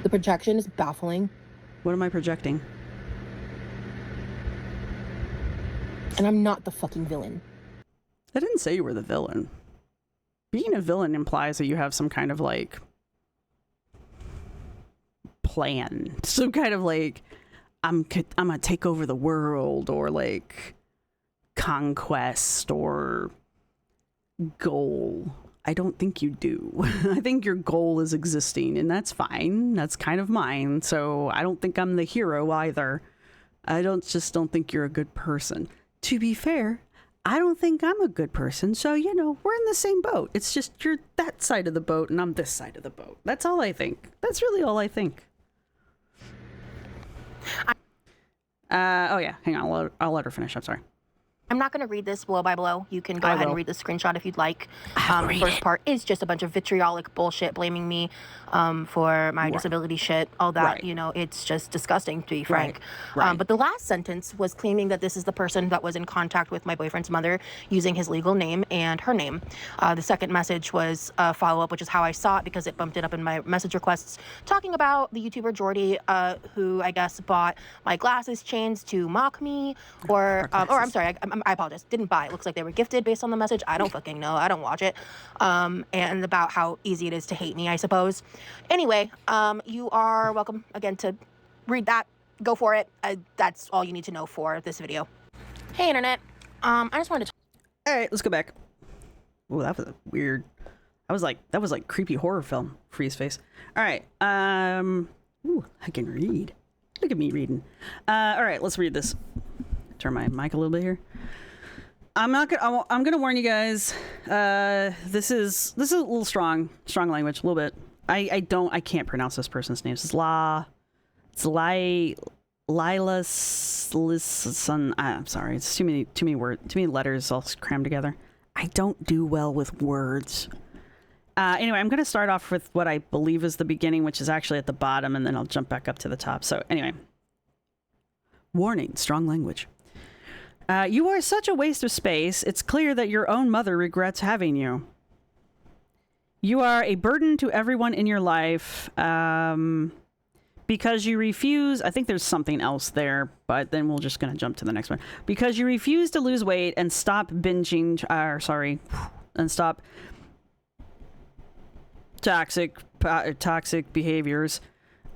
Speaker 3: The projection is baffling.
Speaker 2: What am I projecting?
Speaker 3: And I'm not the fucking villain.
Speaker 2: I didn't say you were the villain. Being a villain implies that you have some kind of like plan, some kind of like I'm gonna take over the world, or like conquest or goal. I don't think you do. I think your goal is existing, and that's fine. That's kind of mine. So I don't think I'm the hero either. I don't think you're a good person. To be fair, I don't think I'm a good person. So, you know, we're in the same boat. It's just you're that side of the boat and I'm this side of the boat. That's all I think. That's really all I think. Oh yeah, hang on. I'll let her finish. I'm sorry.
Speaker 3: I'm not going to read this blow by blow. You can go ahead and read the screenshot if you'd like. The first part is just a bunch of vitriolic bullshit blaming me for my disability shit, all that. You know, it's just disgusting, to be frank. But the last sentence was claiming that this is the person that was in contact with my boyfriend's mother using his legal name and her name. The second message was a follow-up, which is how I saw it because it bumped it up in my message requests, talking about the YouTuber Jordy, who I guess bought my glasses chains to mock me, or I'm sorry, I apologize. Didn't buy. It looks like they were gifted based on the message. I don't fucking know. I don't watch it. And about how easy it is to hate me, I suppose. Anyway, you are welcome again to read that. Go for it. That's all you need to know for this video. Hey, internet. I just wanted to.
Speaker 2: All right, let's go back. Oh, that was weird. That was like creepy horror film. Freeze face. All right. Ooh, I can read. Look at me reading. All right, let's read this. Turn my mic a little bit here. I'm gonna warn you guys. This is a little strong language, a little bit. I can't pronounce this person's name. It's Lila's. I'm sorry. It's too many words, too many letters all crammed together. I don't do well with words. Anyway, I'm gonna start off with what I believe is the beginning, which is actually at the bottom, and then I'll jump back up to the top. So anyway, warning: strong language. You are such a waste of space. It's clear that your own mother regrets having you. You are a burden to everyone in your life because you refuse. I think there's something else there, but then we're just going to jump to the next one. Because you refuse to lose weight and stop binging, and stop toxic behaviors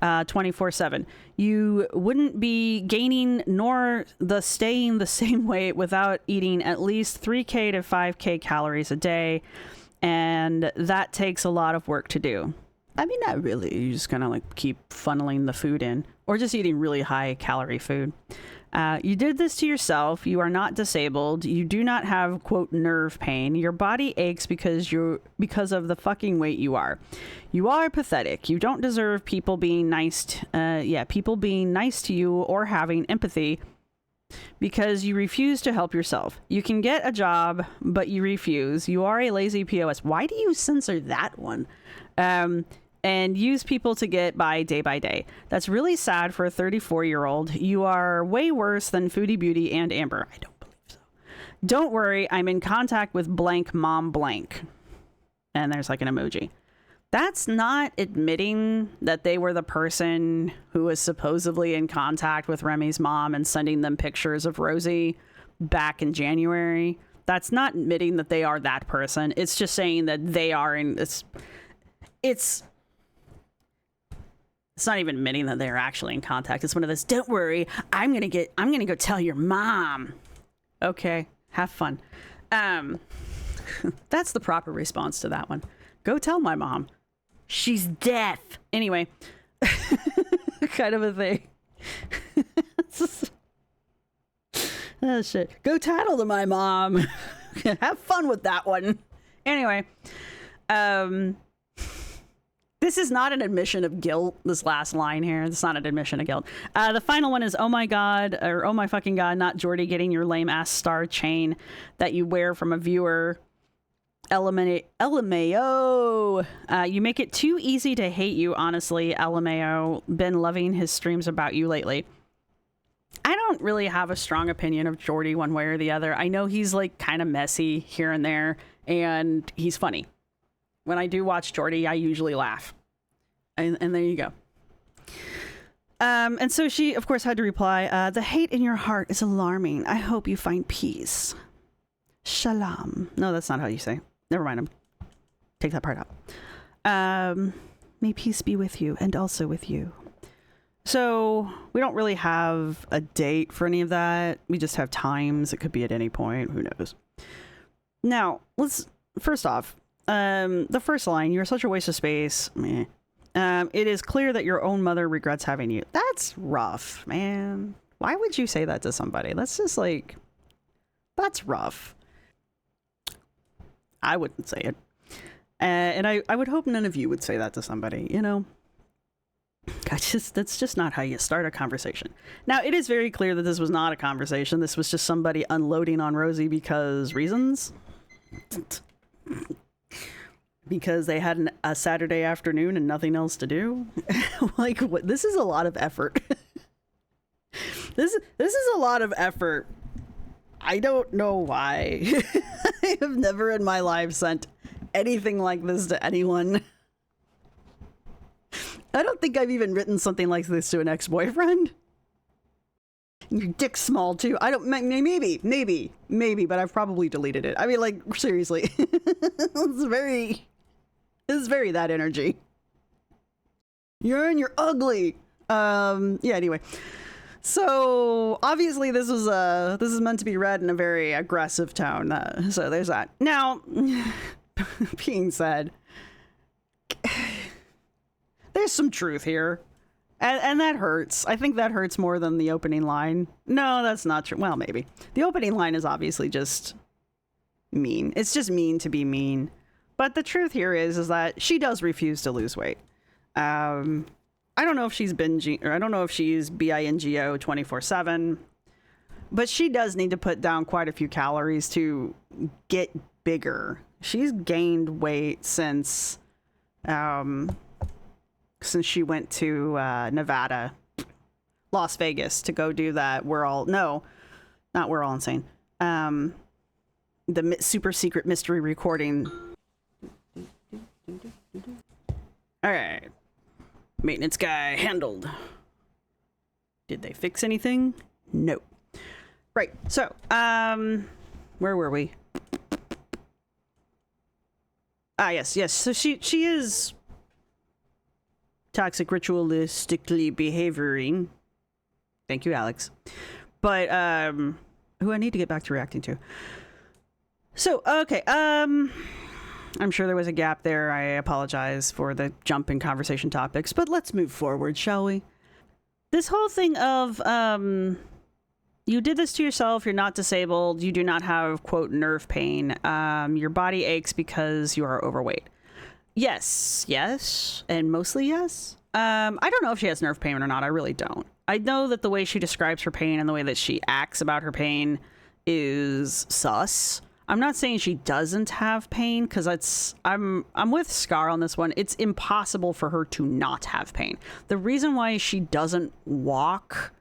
Speaker 2: 24/7. You wouldn't be gaining nor staying the same weight without eating at least 3K to 5K calories a day, and that takes a lot of work to do. I mean, not really. You just kind of like keep funneling the food in, or just eating really high calorie food. You did this to yourself. You are not disabled. You do not have, quote, nerve pain. Your body aches because of the fucking weight you are. You are pathetic. You don't deserve people being nice to you or having empathy because you refuse to help yourself. You can get a job, but you refuse. You are a lazy POS. Why do you censor that one? And use people to get by day. That's really sad for a 34-year-old. You are way worse than Foodie Beauty and Amber. I don't believe so. Don't worry, I'm in contact with blank mom blank. And there's like an emoji. That's not admitting that they were the person who was supposedly in contact with Remy's mom and sending them pictures of Rosee back in January. That's not admitting that they are that person. It's just saying that they are in... It's not even admitting that they're actually in contact. It's one of those, don't worry, I'm gonna go tell your mom. Okay, have fun. That's the proper response to that one. Go tell my mom. She's deaf. Anyway, kind of a thing. Oh shit. Go tattle to my mom. Have fun with that one. Anyway, this is not an admission of guilt, this last line here. It's not an admission of guilt. The final one is, oh my god, or oh my fucking god, not Jordy getting your lame ass star chain that you wear from a viewer. LMAO. You make it too easy to hate you, honestly, LMAO. Been loving his streams about you lately. I don't really have a strong opinion of Jordy one way or the other. I know he's like kind of messy here and there, and he's funny. When I do watch Jordy, I usually laugh. And there you go. And so she, of course, had to reply, the hate in your heart is alarming. I hope you find peace. Shalom. No, that's not how you say. Never mind. Take that part out. May peace be with you and also with you. So we don't really have a date for any of that. We just have times. It could be at any point. Who knows? Now, first off, the first line, you're such a waste of space. Meh. It is clear that your own mother regrets having you. That's rough, man. Why would you say that to somebody? That's just like, that's rough. I wouldn't say it. And I would hope none of you would say that to somebody, you know? That's just not how you start a conversation. Now, it is very clear that this was not a conversation. This was just somebody unloading on Rosee because reasons. Because they had a Saturday afternoon and nothing else to do. Like, what? This is a lot of effort. This is a lot of effort. I don't know why. I have never in my life sent anything like this to anyone. I don't think I've even written something like this to an ex-boyfriend. Your dick's small too. I don't, maybe, but I've probably deleted it. I mean, like, seriously. It's very that energy. You're ugly. Yeah, anyway. So obviously this is meant to be read in a very aggressive tone. So there's that. Now, being said, there's some truth here. And that hurts. I think that hurts more than the opening line. No, that's not true. Well, maybe. The opening line is obviously just mean. It's just mean to be mean. But the truth here is that she does refuse to lose weight. I don't know if she's binging, or I don't know if she's bingo 24/7, but she does need to put down quite a few calories to get bigger. She's gained weight since she went to Nevada, Las Vegas to go do that. We're all insane. The super secret mystery recording. All right. Maintenance guy handled. Did they fix anything? No. Right. So, where were we? Yes. So she is toxic ritualistically behavioring. Thank you, Alex. But who I need to get back to reacting to. So, okay, I'm sure there was a gap there. I apologize for the jump in conversation topics, but let's move forward, shall we? This whole thing of you did this to yourself, you're not disabled, you do not have, quote, nerve pain, your body aches because you are overweight. Yes, and mostly yes. I don't know if she has nerve pain or not. I really don't. I know that the way she describes her pain and the way that she acts about her pain is sus. I'm not saying she doesn't have pain, because I'm with Scar on this one. It's impossible for her to not have pain. The reason why she doesn't walk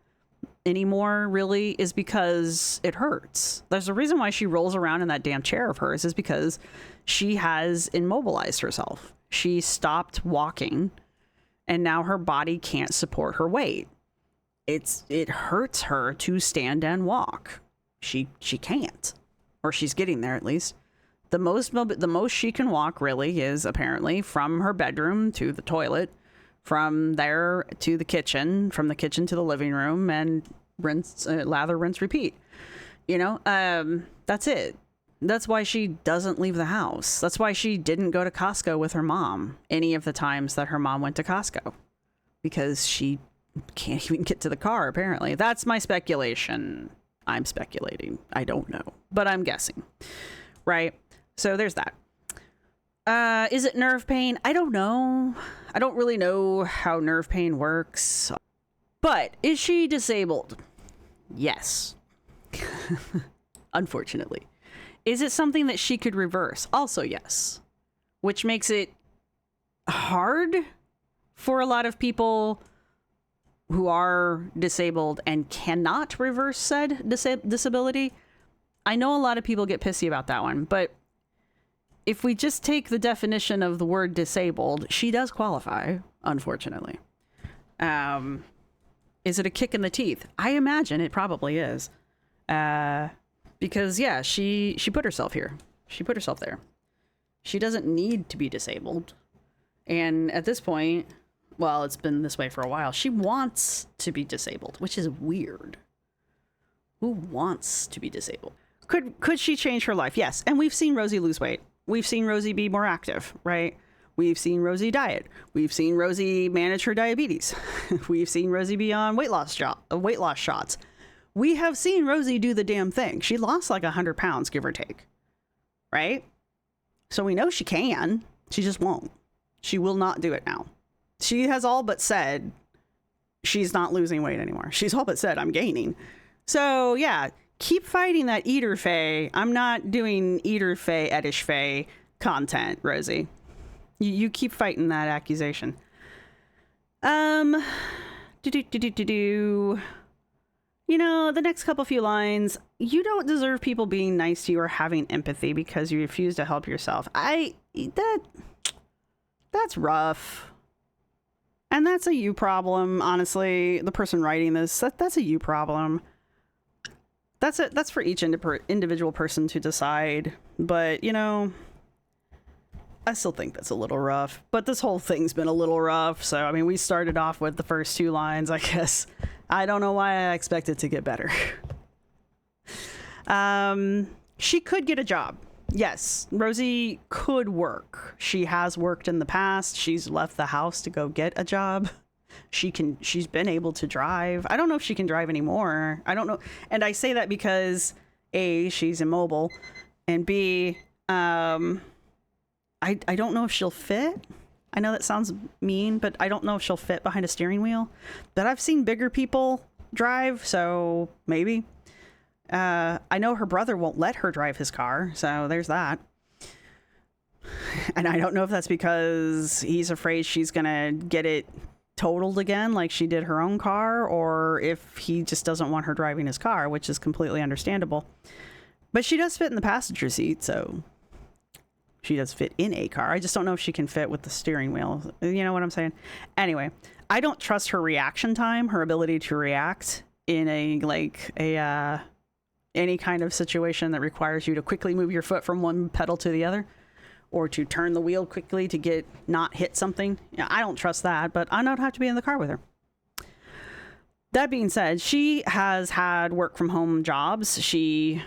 Speaker 2: anymore really is because it hurts. There's a reason why she rolls around in that damn chair of hers, is because she has immobilized herself. She stopped walking and now her body can't support her weight. It hurts her to stand and walk. She can't, or she's getting there at least. The most she can walk really is apparently from her bedroom to the toilet, from there to the kitchen, from the kitchen to the living room, and lather, rinse, repeat. You know, that's it. That's why she doesn't leave the house. That's why she didn't go to Costco with her mom any of the times that her mom went to Costco, because she can't even get to the car, apparently. That's my speculation. I'm speculating. I don't know, but I'm guessing. Right? So there's that. Is it nerve pain? I don't know. I don't really know how nerve pain works. But is she disabled? Yes. Unfortunately. Is it something that she could reverse? Also yes. Which makes it hard for a lot of people who are disabled and cannot reverse said disability. I know a lot of people get pissy about that one, but if we just take the definition of the word disabled, she does qualify, unfortunately. Is it a kick in the teeth? I imagine it probably is. Because, yeah, she put herself here. She put herself there. She doesn't need to be disabled. And at this point, well, it's been this way for a while. She wants to be disabled, which is weird. Who wants to be disabled? Could she change her life? Yes. And we've seen Rosee lose weight. We've seen Rosee be more active, right? We've seen Rosee diet. We've seen Rosee manage her diabetes. We've seen Rosee be on weight loss shots. We have seen Rosee do the damn thing. She lost like 100 pounds, give or take, right? So we know she can. She just won't. She will not do it now. She has all but said she's not losing weight anymore. She's all but said, I'm gaining. So yeah, keep fighting that eater fae. I'm not doing eater fae, edish fae content, Rosee. You keep fighting that accusation. You know, the next few lines, you don't deserve people being nice to you or having empathy because you refuse to help yourself. That's rough. And that's a you problem, honestly. The person writing this, that's a you problem. That's for each individual person to decide. But, you know, I still think that's a little rough. But this whole thing's been a little rough. So, I mean, we started off with the first 2 lines, I guess. I don't know why I expect it to get better. She could get a job. Yes, Rosee could work. She has worked in the past. She's left the house to go get a job. She's been able to drive. I don't know if she can drive anymore. I don't know. And I say that because A, she's immobile, and B, I don't know if she'll fit. I know that sounds mean, but I don't know if she'll fit behind a steering wheel. But I've seen bigger people drive, so maybe. I know her brother won't let her drive his car, so there's that. And I don't know if that's because he's afraid she's gonna get it totaled again like she did her own car, or if he just doesn't want her driving his car, which is completely understandable. But she does fit in the passenger seat, so she does fit in a car. I just don't know if she can fit with the steering wheel. You know what I'm saying? Anyway, I don't trust her reaction time, her ability to react in any kind of situation that requires you to quickly move your foot from one pedal to the other, or to turn the wheel quickly to not hit something. You know, I don't trust that, but I don't have to be in the car with her. That being said, she has had work from home jobs. She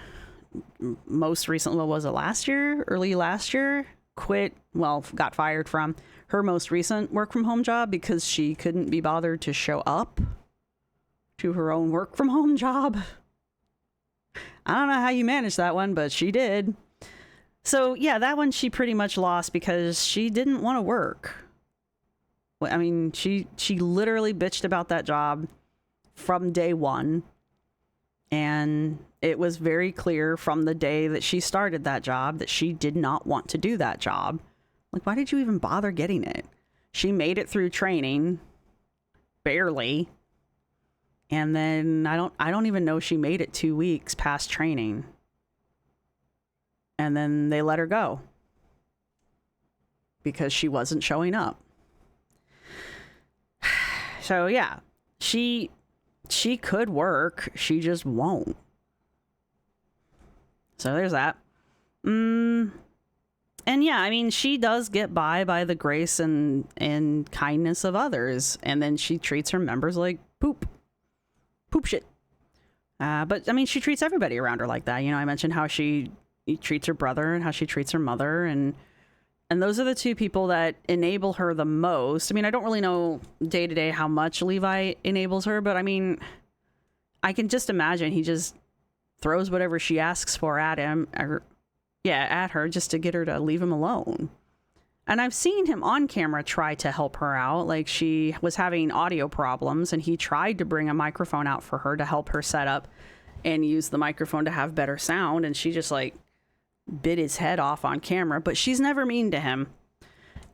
Speaker 2: most recently, early last year, got fired from her most recent work from home job because she couldn't be bothered to show up to her own work from home job. I don't know how you managed that one, but she did. So yeah, that one she pretty much lost because she didn't want to work. I mean, she literally bitched about that job from day one. And it was very clear from the day that she started that job that she did not want to do that job. Like, why did you even bother getting it? She made it through training, barely. And then I don't even know she made it 2 weeks past training. And then they let her go because she wasn't showing up. So yeah, she could work. She just won't. So there's that. And yeah, I mean, she does get by the grace and kindness of others. And then she treats her members like poop shit. But I mean, she treats everybody around her like that. You know, I mentioned how she treats her brother and how she treats her mother. And those are the 2 people that enable her the most. I mean, I don't really know day to day how much Levi enables her, but I mean, I can just imagine he just throws whatever she asks for at him, at her, just to get her to leave him alone. And I've seen him on camera try to help her out. Like, she was having audio problems and he tried to bring a microphone out for her to help her set up and use the microphone to have better sound. And she just bit his head off on camera, but she's never mean to him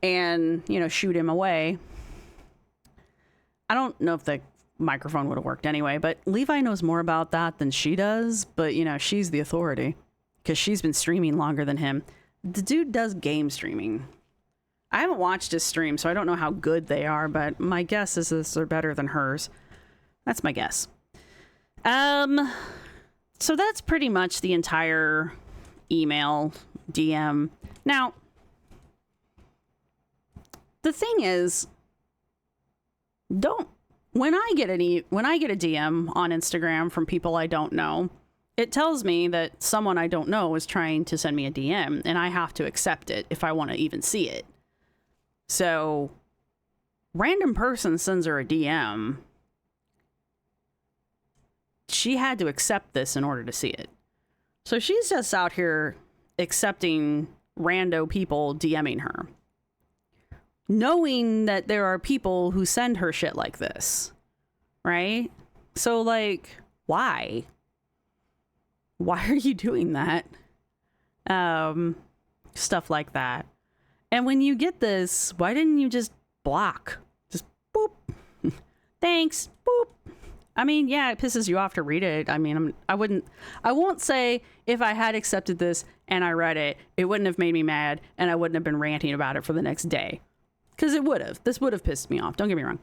Speaker 2: and, you know, shoot him away. I don't know if the microphone would have worked anyway, but Levi knows more about that than she does. But, you know, she's the authority because she's been streaming longer than him. The dude does game streaming. I haven't watched his stream, so I don't know how good they are, but my guess is they're better than hers. That's my guess. So that's pretty much the entire email DM. Now, the thing is, when I get a DM on Instagram from people I don't know, it tells me that someone I don't know is trying to send me a DM, and I have to accept it if I want to even see it. So, random person sends her a DM. She had to accept this in order to see it. So she's just out here accepting rando people DMing her, knowing that there are people who send her shit like this, right? So, like, why? Why are you doing that? Stuff like that. And when you get this, why didn't you just block? Just boop. Thanks. Boop. I mean, yeah, it pisses you off to read it. I mean, I won't say if I had accepted this and I read it, it wouldn't have made me mad and I wouldn't have been ranting about it for the next day. Because it would have. This would have pissed me off. Don't get me wrong.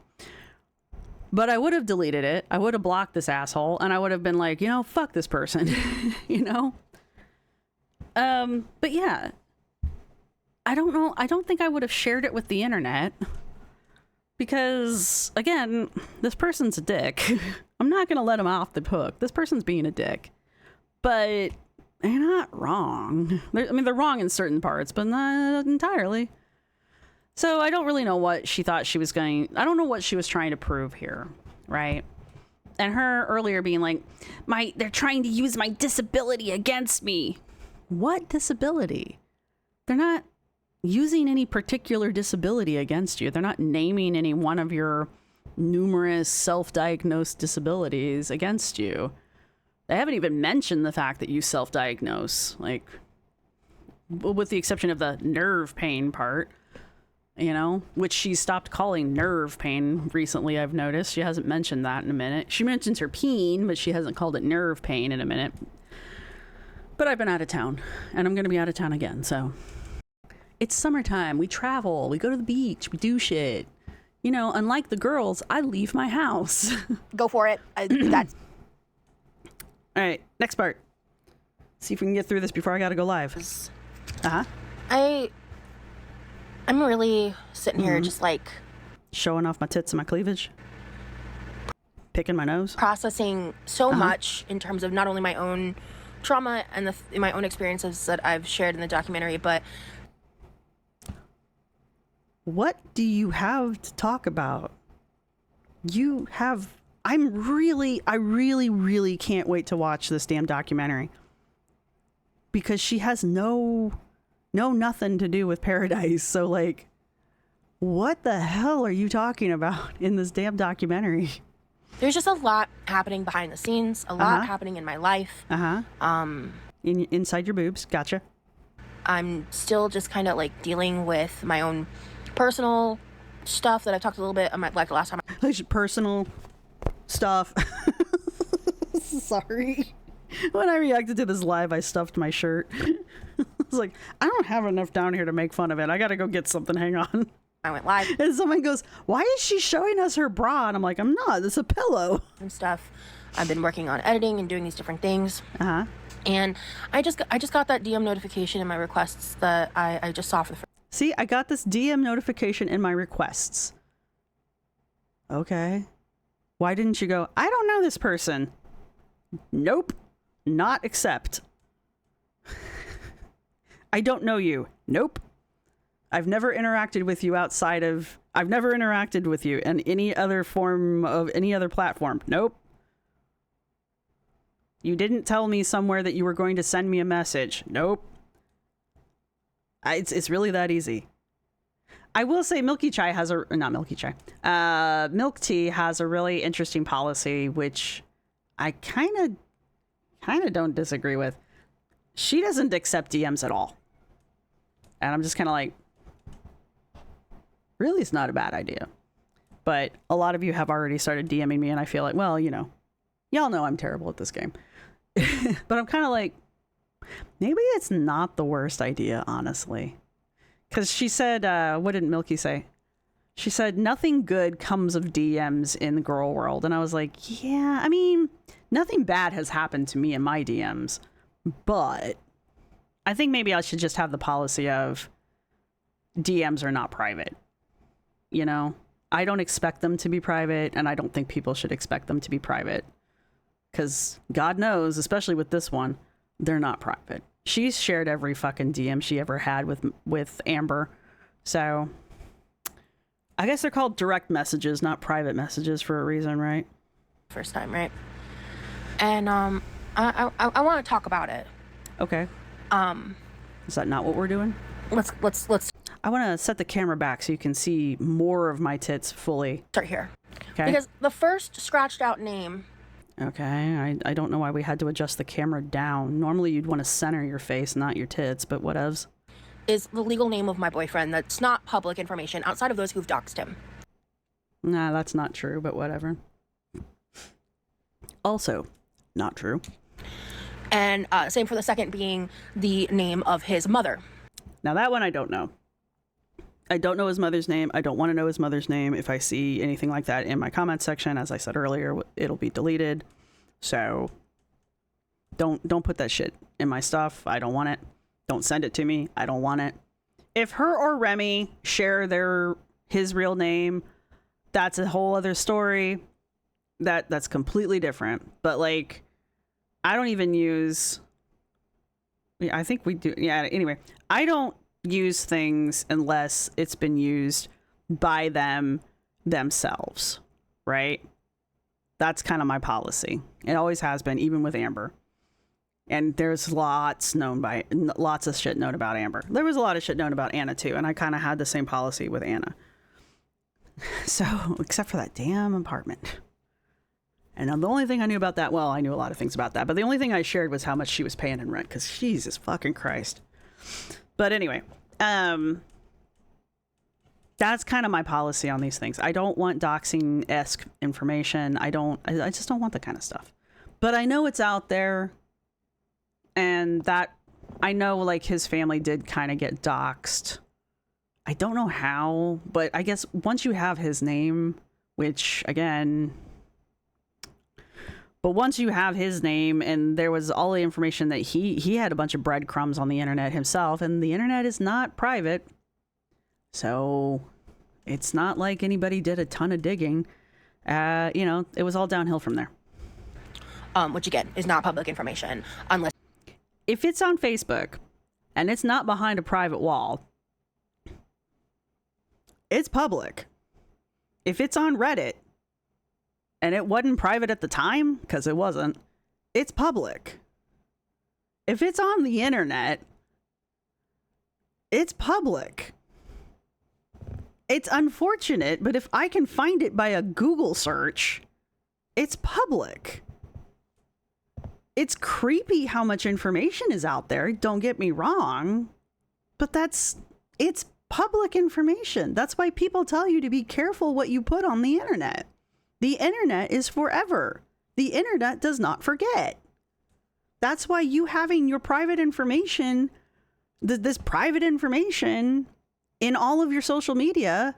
Speaker 2: But I would have deleted it. I would have blocked this asshole and I would have been like, fuck this person, But yeah, I don't know. I don't think I would have shared it with the internet. Because, again, this person's a dick. I'm not going to let him off the hook. This person's being a dick. But they're not wrong. They're wrong in certain parts, but not entirely. So I don't really know what she thought she was going... I don't know what she was trying to prove here, right? And her earlier being like, they're trying to use my disability against me. What disability? They're not using any particular disability against you. They're not naming any one of your numerous self-diagnosed disabilities against you. They haven't even mentioned the fact that you self-diagnose, like, with the exception of the nerve pain part, which she stopped calling nerve pain recently, I've noticed. She hasn't mentioned that in a minute. She mentions her peen, but she hasn't called it nerve pain in a minute. But I've been out of town, and I'm going to be out of town again, so... It's summertime. We travel. We go to the beach. We do shit. Unlike the girls, I leave my house.
Speaker 3: Go for it. That's...
Speaker 2: All right, next part. See if we can get through this before I gotta go live.
Speaker 3: I'm really sitting here just like...
Speaker 2: Showing off my tits and my cleavage. Picking my nose.
Speaker 3: Processing so much in terms of not only my own trauma and my own experiences that I've shared in the documentary, but...
Speaker 2: What do you have to talk about? I really, really can't wait to watch this damn documentary. Because she has nothing to do with Paradise. So, like, what the hell are you talking about in this damn documentary?
Speaker 3: There's just a lot happening behind the scenes, a lot happening in my life.
Speaker 2: Inside your boobs, gotcha.
Speaker 3: I'm still just kind of like dealing with my own personal stuff that I talked a little bit like last time.
Speaker 2: Personal stuff. Sorry. When I reacted to this live, I stuffed my shirt. I was like, I don't have enough down here to make fun of it. I gotta go get something. Hang on.
Speaker 3: I went live.
Speaker 2: And someone goes, why is she showing us her bra? And I'm like, I'm not. It's a pillow.
Speaker 3: And stuff. I've been working on editing and doing these different things. And I just got that DM notification in my requests that I just saw for the first.
Speaker 2: See, I got this DM notification in my requests. Okay. Why didn't you go, I don't know this person? Nope. Not accept. I don't know you. Nope. I've never interacted with you I've never interacted with you in any other form of any other platform. Nope. You didn't tell me somewhere that you were going to send me a message. Nope. It's really that easy. I will say Milk Tea has a really interesting policy, which I kind of don't disagree with. She doesn't accept DMs at all. And I'm just kind of like, really, it's not a bad idea. But a lot of you have already started DMing me, and I feel like, well, y'all know I'm terrible at this game. But I'm kind of like, maybe it's not the worst idea, honestly. Because she said, what did Milky say? She said, nothing good comes of DMs in the girl world. And I was like, yeah, I mean, nothing bad has happened to me in my DMs. But I think maybe I should just have the policy of DMs are not private. You know, I don't expect them to be private, and I don't think people should expect them to be private. Because God knows, especially with this one, they're not private. She's shared every fucking DM she ever had with Amber. So I guess they're called direct messages, not private messages for a reason, right?
Speaker 3: First time, right? And I want to talk about it.
Speaker 2: Okay. Is that not what we're doing?
Speaker 3: Let's
Speaker 2: I want to set the camera back so you can see more of my tits fully.
Speaker 3: start here.
Speaker 2: Okay.
Speaker 3: Because the first scratched out name.
Speaker 2: Okay. I don't know why we had to adjust the camera down. Normally you'd want to center your face, not your tits, but whatevs.
Speaker 3: Is the legal name of my boyfriend that's not public information outside of those who've doxed him.
Speaker 2: Nah, that's not true, but whatever. Also, not true.
Speaker 3: And same for the second being the name of his mother.
Speaker 2: Now that one I don't know. I don't know his mother's name. I don't want to know his mother's name. If I see anything like that in my comment section, as I said earlier, it'll be deleted. So don't put that shit in my stuff. I don't want it. Don't send it to me. I don't want it. If her or Remy share his real name, that's a whole other story. That's completely different. But like, I don't even use. I think we do. Yeah. Anyway, I don't use things unless it's been used by them themselves. Right. That's kind of my policy. It always has been, even with Amber. And there's lots of shit known about Amber. There was a lot of shit known about Anna too, and I kind of had the same policy with Anna. So, except for that damn apartment. And the only thing I knew about that, well, I knew a lot of things about that, but the only thing I shared was how much she was paying in rent, because Jesus fucking Christ. But anyway, that's kind of my policy on these things. I don't want doxing-esque information. I just don't want that kind of stuff. But I know it's out there. And that, I know, like, his family did kind of get doxed. I don't know how, but I guess once you have his name, which, again, but once you have his name, and there was all the information that he had a bunch of breadcrumbs on the internet himself, and the internet is not private. So it's not like anybody did a ton of digging. It was all downhill from there.
Speaker 3: Which, again, is not public information unless...
Speaker 2: If it's on Facebook and it's not behind a private wall, it's public. If it's on Reddit and it wasn't private at the time, because it wasn't, it's public. If it's on the internet, it's public. It's unfortunate, but if I can find it by a Google search, it's public. It's creepy how much information is out there, don't get me wrong, but it's public information. That's why people tell you to be careful what you put on the internet. The internet is forever. The internet does not forget. That's why you having your private information, this private information in all of your social media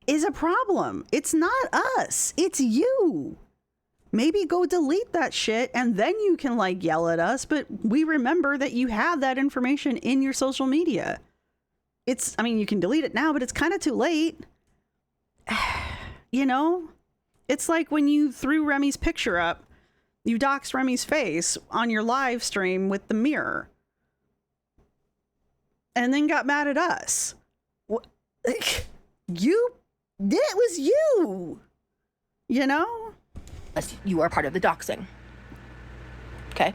Speaker 2: is a problem. It's not us. It's you. Maybe go delete that shit and then you can like yell at us, but we remember that you have that information in your social media. You can delete it now, but it's kind of too late. You know, it's like when you threw Remy's picture up, you doxed Remy's face on your live stream with the mirror and then got mad at us. It was you, you know?
Speaker 3: Unless you are part of the doxing. Okay?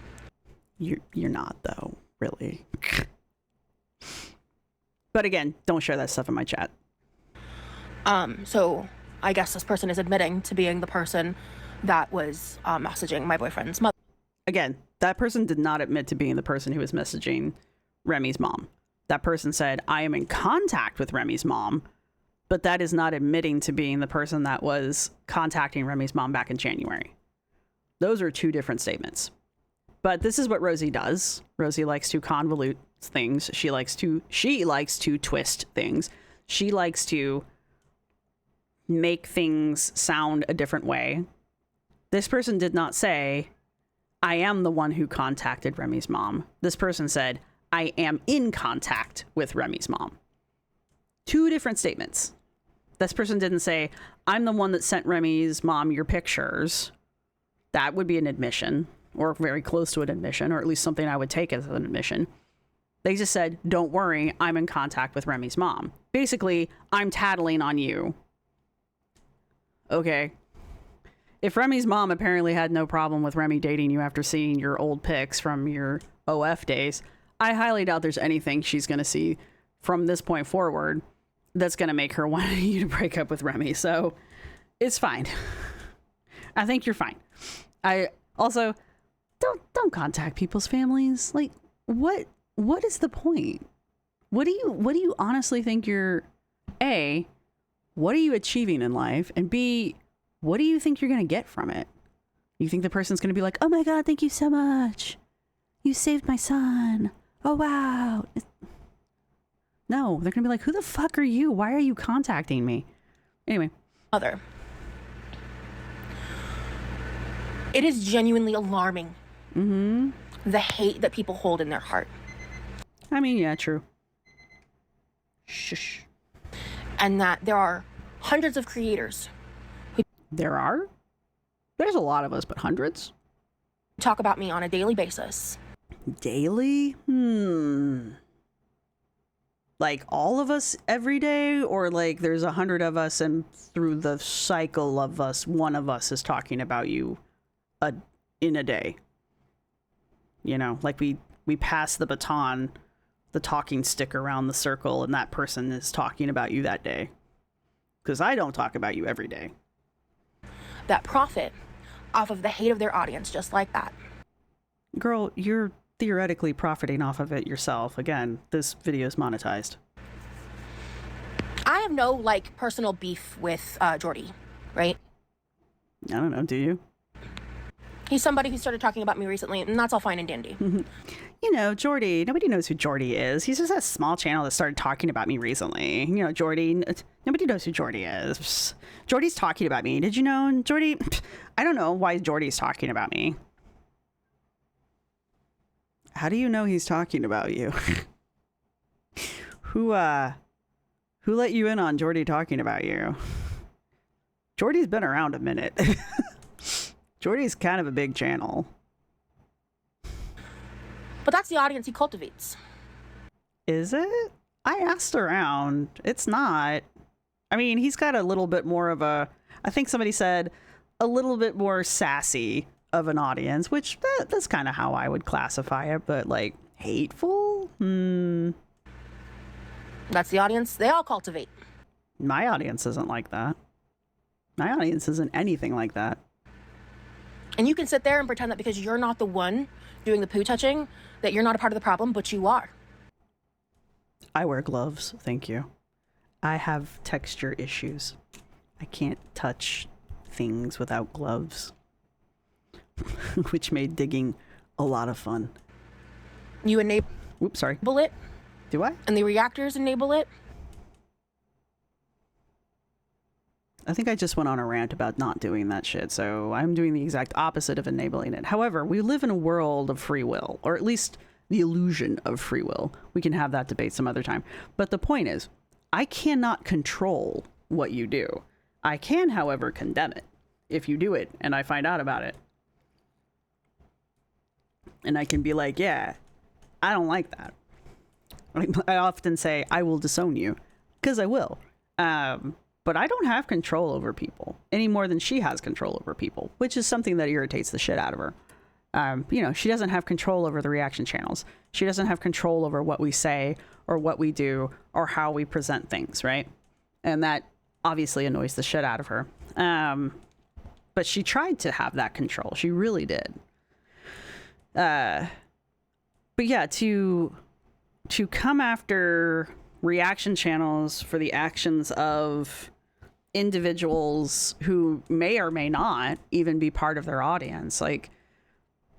Speaker 2: You're not, though, really. But again, don't share that stuff in my chat.
Speaker 3: So I guess this person is admitting to being the person that was messaging my boyfriend's mother.
Speaker 2: Again, that person did not admit to being the person who was messaging Remy's mom. That person said, I am in contact with Remy's mom, but that is not admitting to being the person that was contacting Remy's mom back in January. Those are two different statements. But this is what Rosee does. Rosee likes to convolute things. She likes to twist things. She likes to make things sound a different way. This person did not say, I am the one who contacted Remy's mom. This person said, I am in contact with Remy's mom. Two different statements. This person didn't say, I'm the one that sent Remy's mom your pictures. That would be an admission, or very close to an admission, or at least something I would take as an admission. They just said, don't worry, I'm in contact with Remy's mom. Basically, I'm tattling on you. Okay. If Remy's mom apparently had no problem with Remy dating you after seeing your old pics from your OF days, I highly doubt there's anything she's going to see from this point forward that's going to make her want you to break up with Remy. So it's fine. I think you're fine. I also don't contact people's families. Like, what is the point? What do you honestly think you're, A, what are you achieving in life? And B, what do you think you're going to get from it? You think the person's going to be like, oh my God, thank you so much. You saved my son. Oh, wow. No, they're going to be like, who the fuck are you? Why are you contacting me? Anyway.
Speaker 3: It is genuinely alarming.
Speaker 2: Mm-hmm.
Speaker 3: The hate that people hold in their heart.
Speaker 2: I mean, yeah, true. Shush.
Speaker 3: And that there are hundreds of creators who
Speaker 2: There are? There's a lot of us, but hundreds?
Speaker 3: talk about me on a daily basis.
Speaker 2: Daily? Like all of us every day? Or like there's 100 of us and through the cycle of us, one of us is talking about you in a day? You know, like we pass the baton, the talking stick around the circle, and that person is talking about you that day. Because I don't talk about you every day.
Speaker 3: That profit off of the hate of their audience, just like that.
Speaker 2: Girl, you're theoretically profiting off of it yourself. Again, this video is monetized.
Speaker 3: I have no, like, personal beef with Jordy, right?
Speaker 2: I don't know, do you?
Speaker 3: He's somebody who started talking about me recently, and that's all fine and dandy.
Speaker 2: You know, Jordy, nobody knows who Jordy is. He's just a small channel that started talking about me recently. You know, Jordy, nobody knows who Jordy is. Jordy's talking about me. Did you know? Jordy, I don't know why Jordy's talking about me. How do you know he's talking about you? Who let you in on Jordy talking about you? Jordy's been around a minute. Jordy's kind of a big channel.
Speaker 3: But that's the audience he cultivates.
Speaker 2: Is it? I asked around. It's not. I mean, he's got a little bit more of a, I think somebody said, a little bit more sassy of an audience, which that's kind of how I would classify it. But like, hateful?
Speaker 3: That's the audience they all cultivate.
Speaker 2: My audience isn't like that. My audience isn't anything like that.
Speaker 3: And you can sit there and pretend that because you're not the one doing the poo touching, that you're not a part of the problem, but you are.
Speaker 2: I wear gloves, thank you. I have texture issues. I can't touch things without gloves. Which made digging a lot of fun.
Speaker 3: You enable
Speaker 2: Oops, sorry.
Speaker 3: it,
Speaker 2: Do I?
Speaker 3: and the reactors enable it.
Speaker 2: I think I just went on a rant about not doing that shit, so I'm doing the exact opposite of enabling it. However, we live in a world of free will, or at least the illusion of free will. We can have that debate some other time. But the point is, I cannot control what you do. I can, however, condemn it if you do it and I find out about it. And I can be like, yeah, I don't like that. I often say, I will disown you, because I will. But I don't have control over people any more than she has control over people, which is something that irritates the shit out of her. You know, she doesn't have control over the reaction channels. She doesn't have control over what we say or what we do or how we present things, right? And that obviously annoys the shit out of her. But she tried to have that control. She really did. But yeah, to come after reaction channels for the actions of individuals who may or may not even be part of their audience. Like,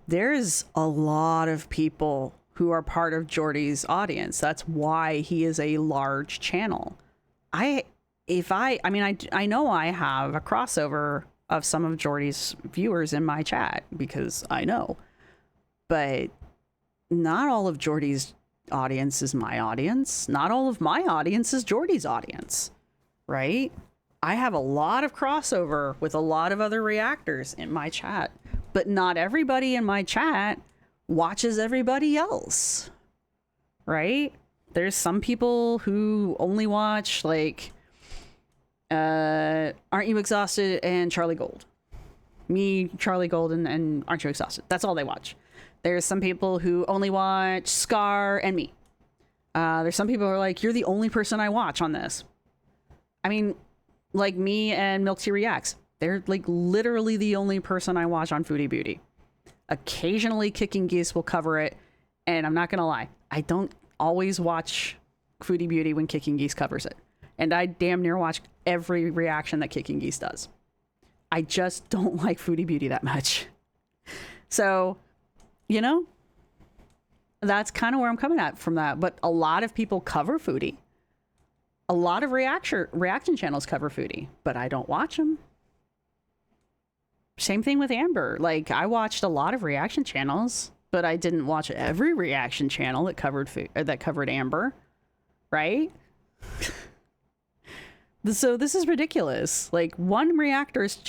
Speaker 2: there's a lot of people who are part of Jordy's audience. That's why he is a large channel. if I mean, I know I have a crossover of some of Jordy's viewers in my chat because I know, but not all of Jordy's audience is my audience. Not all of my audience is Jordy's audience, right? I have a lot of crossover with a lot of other reactors in my chat, but not everybody in my chat watches everybody else, right? There's some people who only watch like Aren't You Exhausted and Charlie Gold. Me, Charlie Gold, and Aren't You Exhausted. That's all they watch. There's some people who only watch Scar and me. There's some people who are like, you're the only person I watch on this. I mean, like me and Milk Tea Reacts. They're like literally the only person I watch on Foodie Beauty. Occasionally Kicking Geese will cover it. And I'm not going to lie, I don't always watch Foodie Beauty when Kicking Geese covers it. And I damn near watch every reaction that Kicking Geese does. I just don't like Foodie Beauty that much. So, you know, that's kind of where I'm coming at from that. But a lot of people cover Foodie. A lot of reaction channels cover Foodie, but I don't watch them. Same thing with Amber. Like, I watched a lot of reaction channels, but I didn't watch every reaction channel that covered Amber, right? So this is ridiculous. Like, one reactor's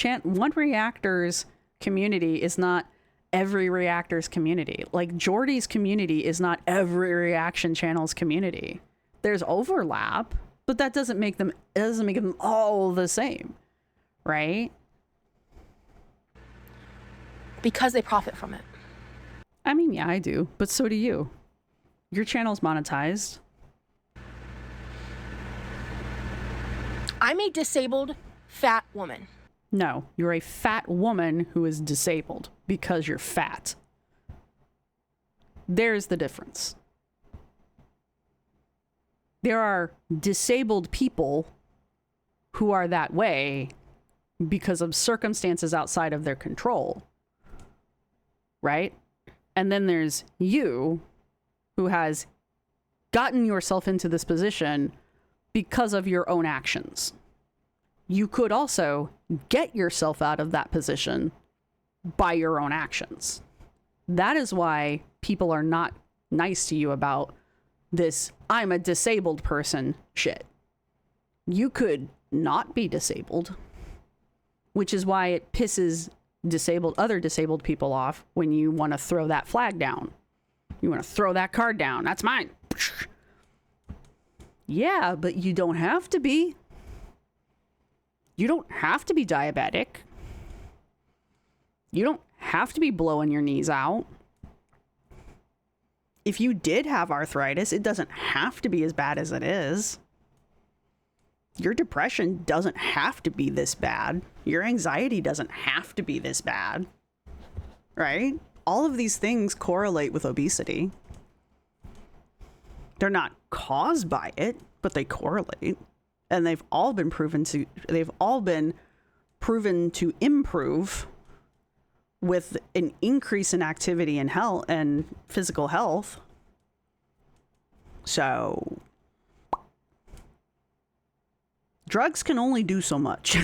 Speaker 2: community is not every reactor's community. Like, Jordy's community is not every reaction channel's community. There's overlap, but that doesn't make them all the same, right?
Speaker 3: Because they profit from it.
Speaker 2: I mean, yeah, I do, but so do you. Your channel's monetized.
Speaker 3: I'm a disabled fat woman.
Speaker 2: No, you're a fat woman who is disabled because you're fat. There's the difference. There are disabled people who are that way because of circumstances outside of their control, right? And then there's you, who has gotten yourself into this position because of your own actions. You could also get yourself out of that position by your own actions. That is why people are not nice to you about this I'm a disabled person shit. You could not be disabled, which is why it pisses other disabled people off when you want to throw that flag down. You want to throw that card down. That's mine. Yeah, but you don't have to be. You don't have to be diabetic. You don't have to be blowing your knees out. If you did have arthritis, it doesn't have to be as bad as it is. Your depression doesn't have to be this bad. Your anxiety doesn't have to be this bad. Right? All of these things correlate with obesity. They're not caused by it, but they correlate. And they've all been proven to improve with an increase in activity and health and physical health. So drugs can only do so much.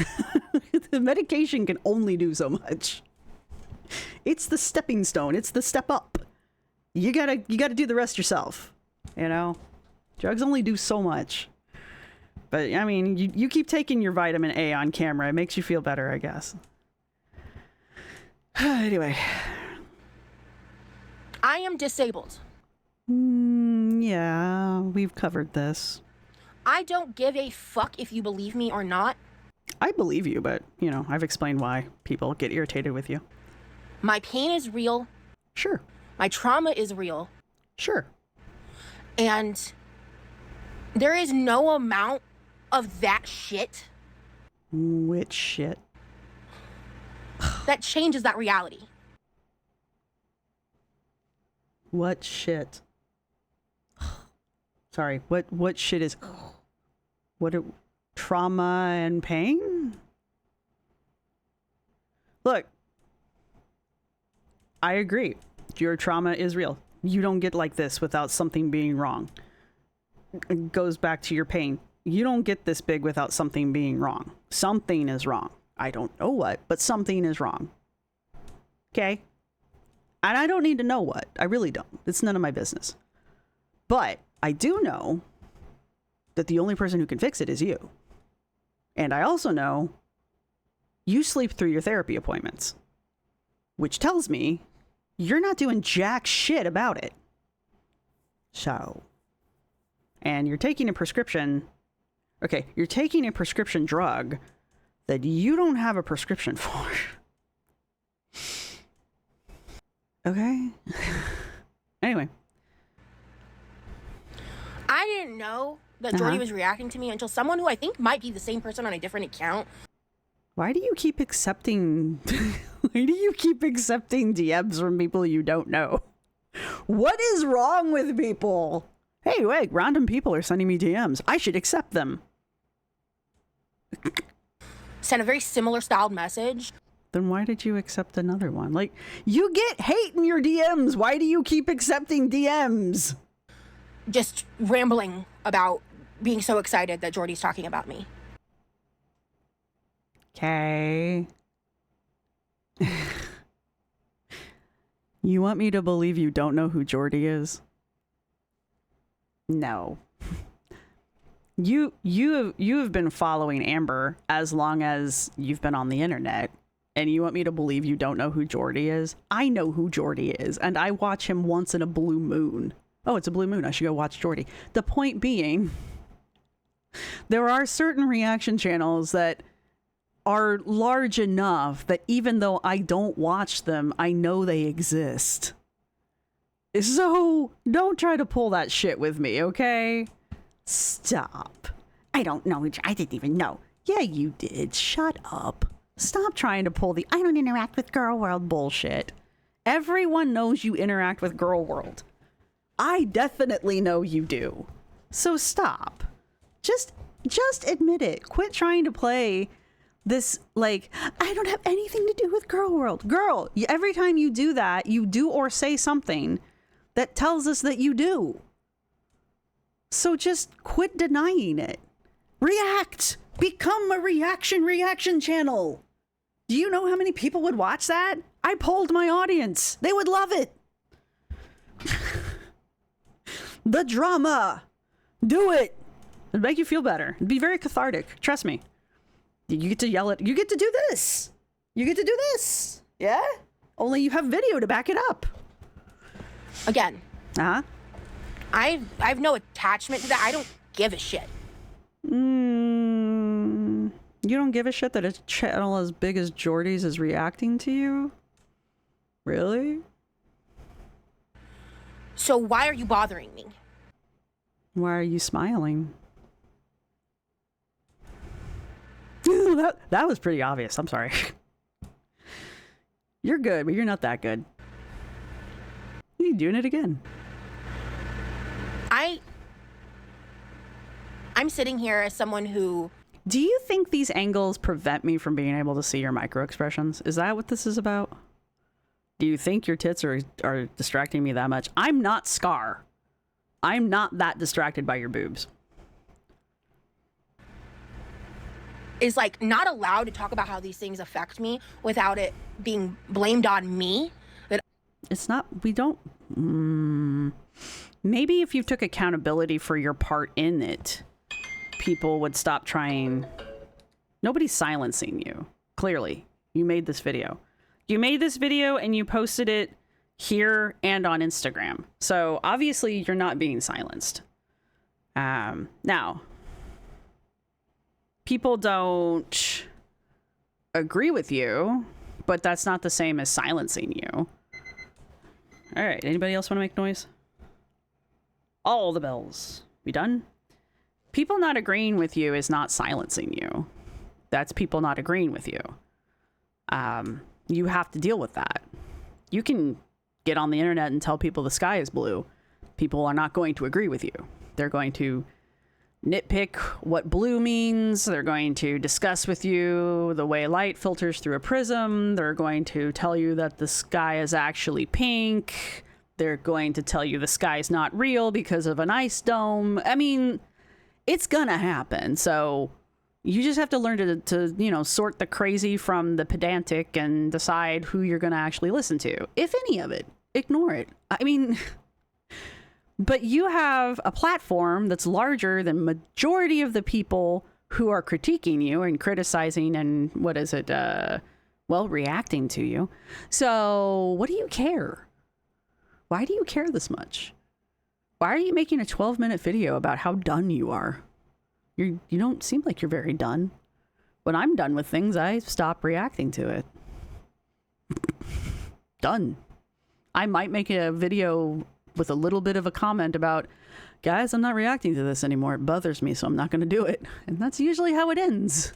Speaker 2: The medication can only do so much. It's the stepping stone. It's the step up. You gotta do the rest yourself. You know, drugs only do so much. But I mean, you keep taking your vitamin A on camera. It makes you feel better, I guess. Anyway.
Speaker 3: I am disabled.
Speaker 2: Yeah, we've covered this.
Speaker 3: I don't give a fuck if you believe me or not.
Speaker 2: I believe you, but, you know, I've explained why people get irritated with you.
Speaker 3: My pain is real.
Speaker 2: Sure.
Speaker 3: My trauma is real.
Speaker 2: Sure.
Speaker 3: And there is no amount of that shit.
Speaker 2: Which shit?
Speaker 3: That changes that reality.
Speaker 2: What shit? Sorry, what shit is... trauma and pain? Look, I agree. Your trauma is real. You don't get like this without something being wrong. It goes back to your pain. get this big without something being wrong. Something is wrong. I don't know what, but something is wrong. Okay? And I don't need to know what. I really don't. It's none of my business. But I do know that the only person who can fix it is you. And I also know you sleep through your therapy appointments, which tells me you're not doing jack shit about it. So, and you're taking a prescription. Okay, you're taking a prescription drug that you don't have a prescription for. Okay. Anyway.
Speaker 3: I didn't know that Jordy was reacting to me until someone who I think might be the same person on a different account.
Speaker 2: Why do you keep accepting DMs from people you don't know? What is wrong with people? Hey, wait, random people are sending me DMs. I should accept them.
Speaker 3: Sent a very similar styled message.
Speaker 2: Then why did you accept another one? Like, you get hate in your DMs. Why do you keep accepting DMs?
Speaker 3: Just rambling about being so excited that Jordy's talking about me.
Speaker 2: Okay. You want me to believe you don't know who Jordy is? No. You have been following Amber as long as you've been on the internet, and you want me to believe you don't know who Jordy is? I know who Jordy is, and I watch him once in a blue moon. Oh, it's a blue moon. I should go watch Jordy. The point being, there are certain reaction channels that are large enough that even though I don't watch them, I know they exist. So don't try to pull that shit with me, okay? Stop. I don't know. I didn't even know. Yeah, you did. Shut up. Stop trying to pull the I don't interact with Girl World bullshit. Everyone knows you interact with Girl World. I definitely know you do. So stop. Just admit it. Quit trying to play this, like, I don't have anything to do with Girl World. Girl, every time you do that, you do or say something that tells us that you do. So just quit denying it. React. Become a reaction channel. Do you know how many people would watch that? I polled my audience. They would love it. The drama. Do it. It'd make you feel better. It'd be very cathartic. Trust me. You get to yell at, you get to do this. You get to do this. Yeah? Only you have video to back it up.
Speaker 3: Again.
Speaker 2: Uh-huh.
Speaker 3: I have no attachment to that. I don't give a shit.
Speaker 2: You don't give a shit that a channel as big as Jordy's is reacting to you? Really?
Speaker 3: So why are you bothering me?
Speaker 2: Why are you smiling? That was pretty obvious. I'm sorry. You're good, but you're not that good. You're doing it again.
Speaker 3: I'm sitting here as someone who...
Speaker 2: Do you think these angles prevent me from being able to see your micro expressions? Is that what this is about? Do you think your tits are distracting me that much? I'm not Scar. I'm not that distracted by your boobs.
Speaker 3: Is like not allowed to talk about how these things affect me without it being blamed on me. That
Speaker 2: it's not, we don't, maybe if you took accountability for your part in it, people would stop trying. Nobody's silencing you. Clearly, you made this video. You made this video and you posted it here and on Instagram. So obviously you're not being silenced. Now, people don't agree with you, but that's not the same as silencing you. All right, anybody else want to make noise? All the bells. We done? People not agreeing with you is not silencing you. That's people not agreeing with you. You have to deal with that. You can get on the internet and tell people the sky is blue. People are not going to agree with you. They're going to nitpick what blue means. They're going to discuss with you the way light filters through a prism. They're going to tell you that the sky is actually pink. They're going to tell you the sky is not real because of an ice dome. I mean, it's gonna happen. So you just have to learn to sort the crazy from the pedantic and decide who you're gonna actually listen to. If any of it, ignore it. I mean, but you have a platform that's larger than majority of the people who are critiquing you and criticizing and reacting to you. So what do you care? Why do you care this much? Why are you making a 12-minute video about how done you are? You don't seem like you're very done. When I'm done with things, I stop reacting to it. Done. I might make a video with a little bit of a comment about, guys, I'm not reacting to this anymore. It bothers me, so I'm not going to do it. And that's usually how it ends.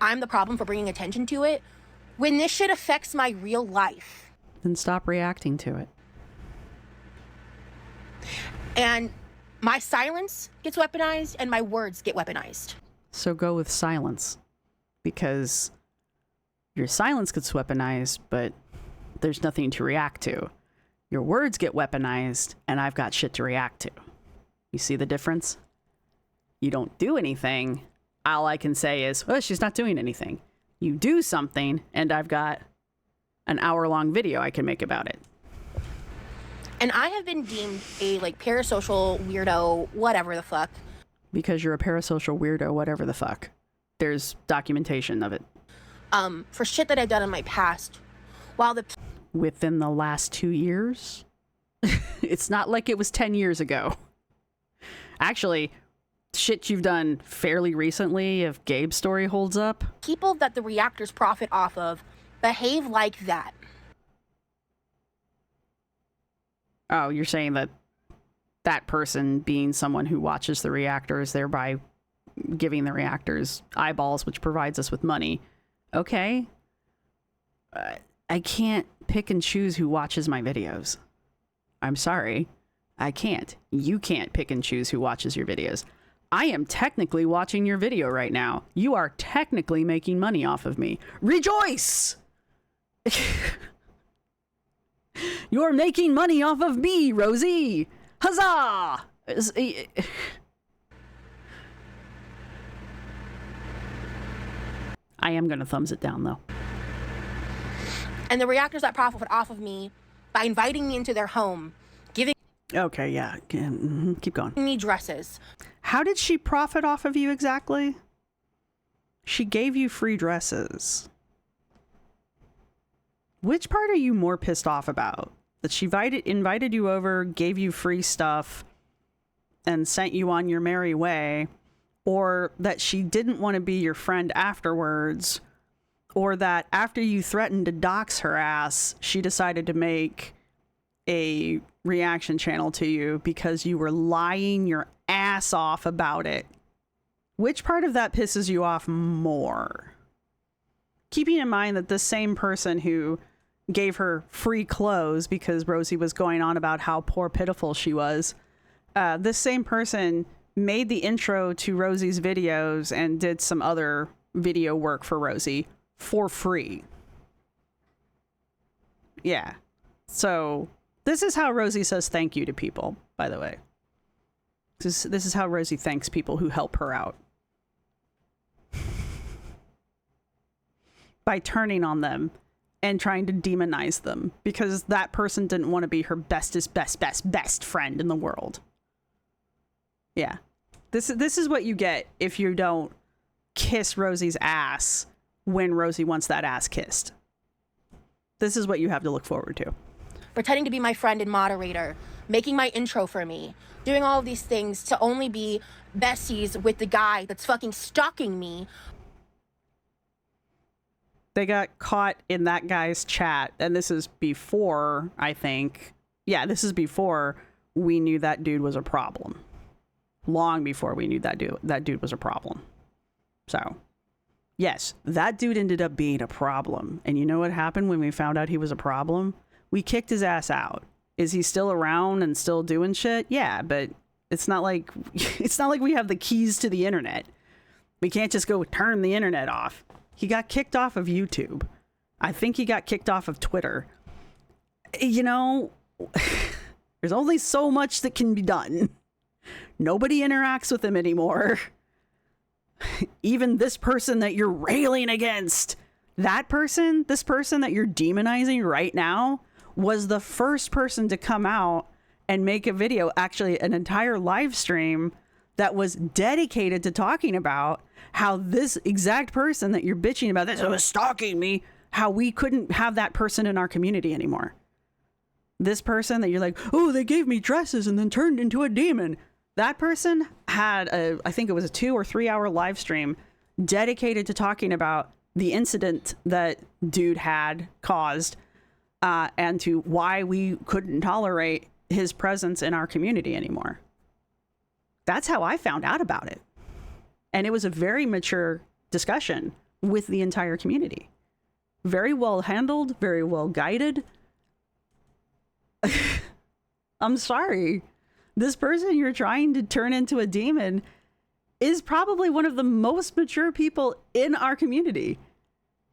Speaker 3: I'm the problem for bringing attention to it. When this shit affects my real life,
Speaker 2: then stop reacting to it.
Speaker 3: And my silence gets weaponized and my words get weaponized.
Speaker 2: So go with silence, because your silence gets weaponized, but there's nothing to react to. Your words get weaponized and I've got shit to react to. You see the difference? You don't do anything. All I can say is, oh, she's not doing anything. You do something and I've got an hour-long video I can make about it.
Speaker 3: And I have been deemed a parasocial weirdo, whatever the fuck.
Speaker 2: Because you're a parasocial weirdo, whatever the fuck. There's documentation of it.
Speaker 3: For shit that I've done in my past.
Speaker 2: Within the last 2 years? It's not like it was 10 years ago. Actually, shit you've done fairly recently, if Gabe's story holds up.
Speaker 3: People that the reactors profit off of behave like that.
Speaker 2: Oh, you're saying that that person being someone who watches the reactors, thereby giving the reactors eyeballs, which provides us with money. Okay. I can't pick and choose who watches my videos. I'm sorry. I can't. You can't pick and choose who watches your videos. I am technically watching your video right now. You are technically making money off of me. Rejoice! You're making money off of me, Rosee! Huzzah! I am going to thumbs it down, though.
Speaker 3: And the reactors that profit off of me by inviting me into their home, giving
Speaker 2: Okay, yeah. Keep going.
Speaker 3: me dresses.
Speaker 2: How did she profit off of you exactly? She gave you free dresses. Which part are you more pissed off about? That she invited you over, gave you free stuff, and sent you on your merry way? Or that she didn't want to be your friend afterwards? Or that after you threatened to dox her ass, she decided to make a reaction channel to you because you were lying your ass off about it? Which part of that pisses you off more? Keeping in mind that this same person who gave her free clothes because Rosee was going on about how poor pitiful she was, this same person made the intro to Rosee's videos and did some other video work for Rosee for free. Yeah. So this is how Rosee says thank you to people, by the way. This is how Rosee thanks people who help her out. By turning on them and trying to demonize them because that person didn't want to be her best friend in the world. Yeah. This is what you get if you don't kiss Rosee's ass when Rosee wants that ass kissed. This is what you have to look forward to.
Speaker 3: Pretending to be my friend and moderator, making my intro for me, doing all of these things to only be besties with the guy that's fucking stalking me.
Speaker 2: They got caught in that guy's chat, and this is before, I think. Yeah, this is before we knew that dude was a problem. Long before we knew that dude was a problem. So, yes, that dude ended up being a problem. And you know what happened when we found out he was a problem? We kicked his ass out. Is he still around and still doing shit? Yeah, but it's not like we have the keys to the internet. We can't just go turn the internet off. He got kicked off of YouTube. I think he got kicked off of Twitter. You know, there's only so much that can be done. Nobody interacts with him anymore. Even this person that you're railing against, this person that you're demonizing right now was the first person to come out and make a video, actually an entire live stream that was dedicated to talking about how this exact person that you're bitching about, this was stalking me, how we couldn't have that person in our community anymore. This person that you're like, oh, they gave me dresses and then turned into a demon. That person had I think it was a 2 or 3 hour live stream dedicated to talking about the incident that dude had caused and to why we couldn't tolerate his presence in our community anymore. That's how I found out about it. And it was a very mature discussion with the entire community. Very well handled, very well guided. I'm sorry. This person you're trying to turn into a demon is probably one of the most mature people in our community.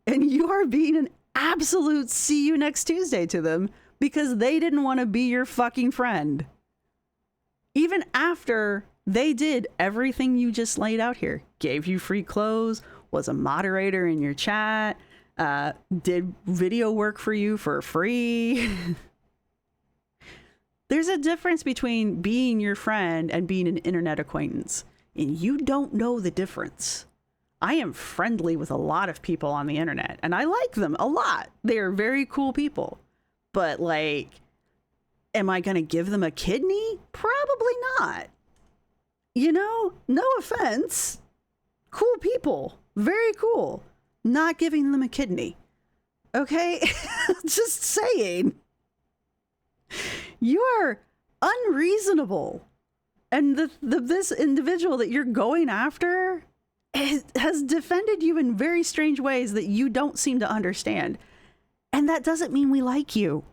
Speaker 2: And you are being an absolute see you next Tuesday to them because they didn't want to be your fucking friend. Even after they did everything you just laid out here, gave you free clothes, was a moderator in your chat, did video work for you for free. There's a difference between being your friend and being an internet acquaintance, and you don't know the difference. I am friendly with a lot of people on the internet, and I like them a lot. They are very cool people. But, like, am I going to give them a kidney? Probably not. You know, no offense. Cool people. Very cool. Not giving them a kidney. Okay? Just saying. You are unreasonable. And this individual that you're going after has defended you in very strange ways that you don't seem to understand. And that doesn't mean we like you,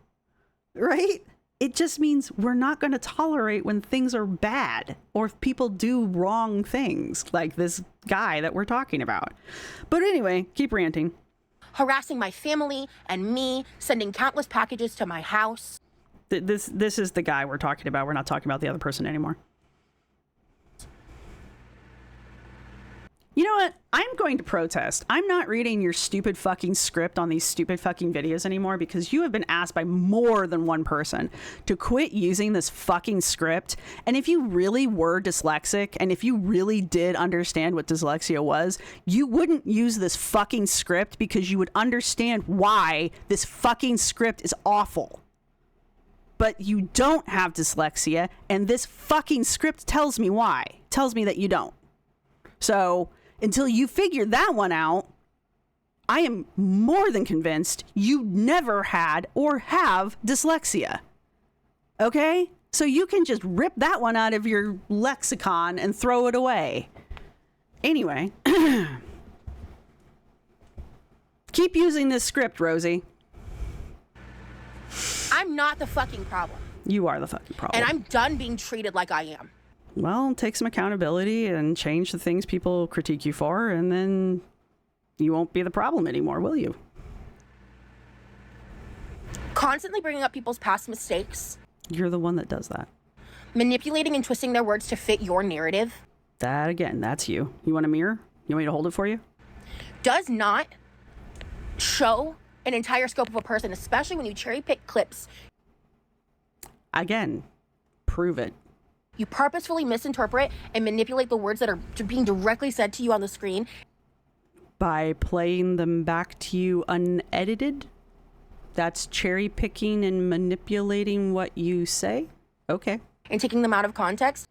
Speaker 2: right? It just means we're not going to tolerate when things are bad or if people do wrong things like this guy that we're talking about. But anyway, keep ranting.
Speaker 3: Harassing my family and me, sending countless packages to my house.
Speaker 2: This is the guy we're talking about. We're not talking about the other person anymore. You know what? I'm going to protest. I'm not reading your stupid fucking script on these stupid fucking videos anymore because you have been asked by more than one person to quit using this fucking script. And if you really were dyslexic and if you really did understand what dyslexia was, you wouldn't use this fucking script because you would understand why this fucking script is awful. But you don't have dyslexia, and this fucking script tells me why. Tells me that you don't. So until you figure that one out, I am more than convinced you never had or have dyslexia. Okay? So you can just rip that one out of your lexicon and throw it away. Anyway. Keep using this script, Rosee.
Speaker 3: I'm not the fucking problem.
Speaker 2: You are the fucking problem.
Speaker 3: And I'm done being treated like I am.
Speaker 2: Well, take some accountability and change the things people critique you for, and then you won't be the problem anymore, will you?
Speaker 3: Constantly bringing up people's past mistakes.
Speaker 2: You're the one that does that.
Speaker 3: Manipulating and twisting their words to fit your narrative.
Speaker 2: That, again, that's you. You want a mirror? You want me to hold it for you?
Speaker 3: Does not show an entire scope of a person, especially when you cherry pick clips.
Speaker 2: Again, prove it.
Speaker 3: You purposefully misinterpret and manipulate the words that are being directly said to you on the screen.
Speaker 2: By playing them back to you unedited? That's cherry picking and manipulating what you say? Okay.
Speaker 3: And taking them out of context.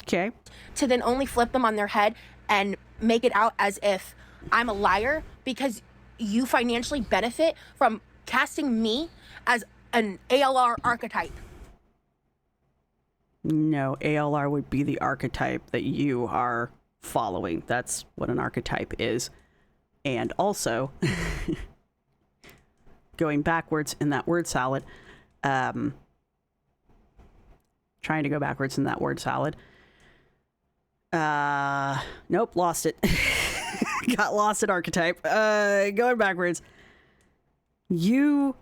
Speaker 2: Okay.
Speaker 3: To then only flip them on their head and make it out as if I'm a liar because you financially benefit from casting me as an ALR archetype.
Speaker 2: No, ALR would be the archetype that you are following. That's what an archetype is. And also, going backwards in that word salad, trying to go backwards in that word salad. Nope, lost it. Got lost at archetype. Going backwards. You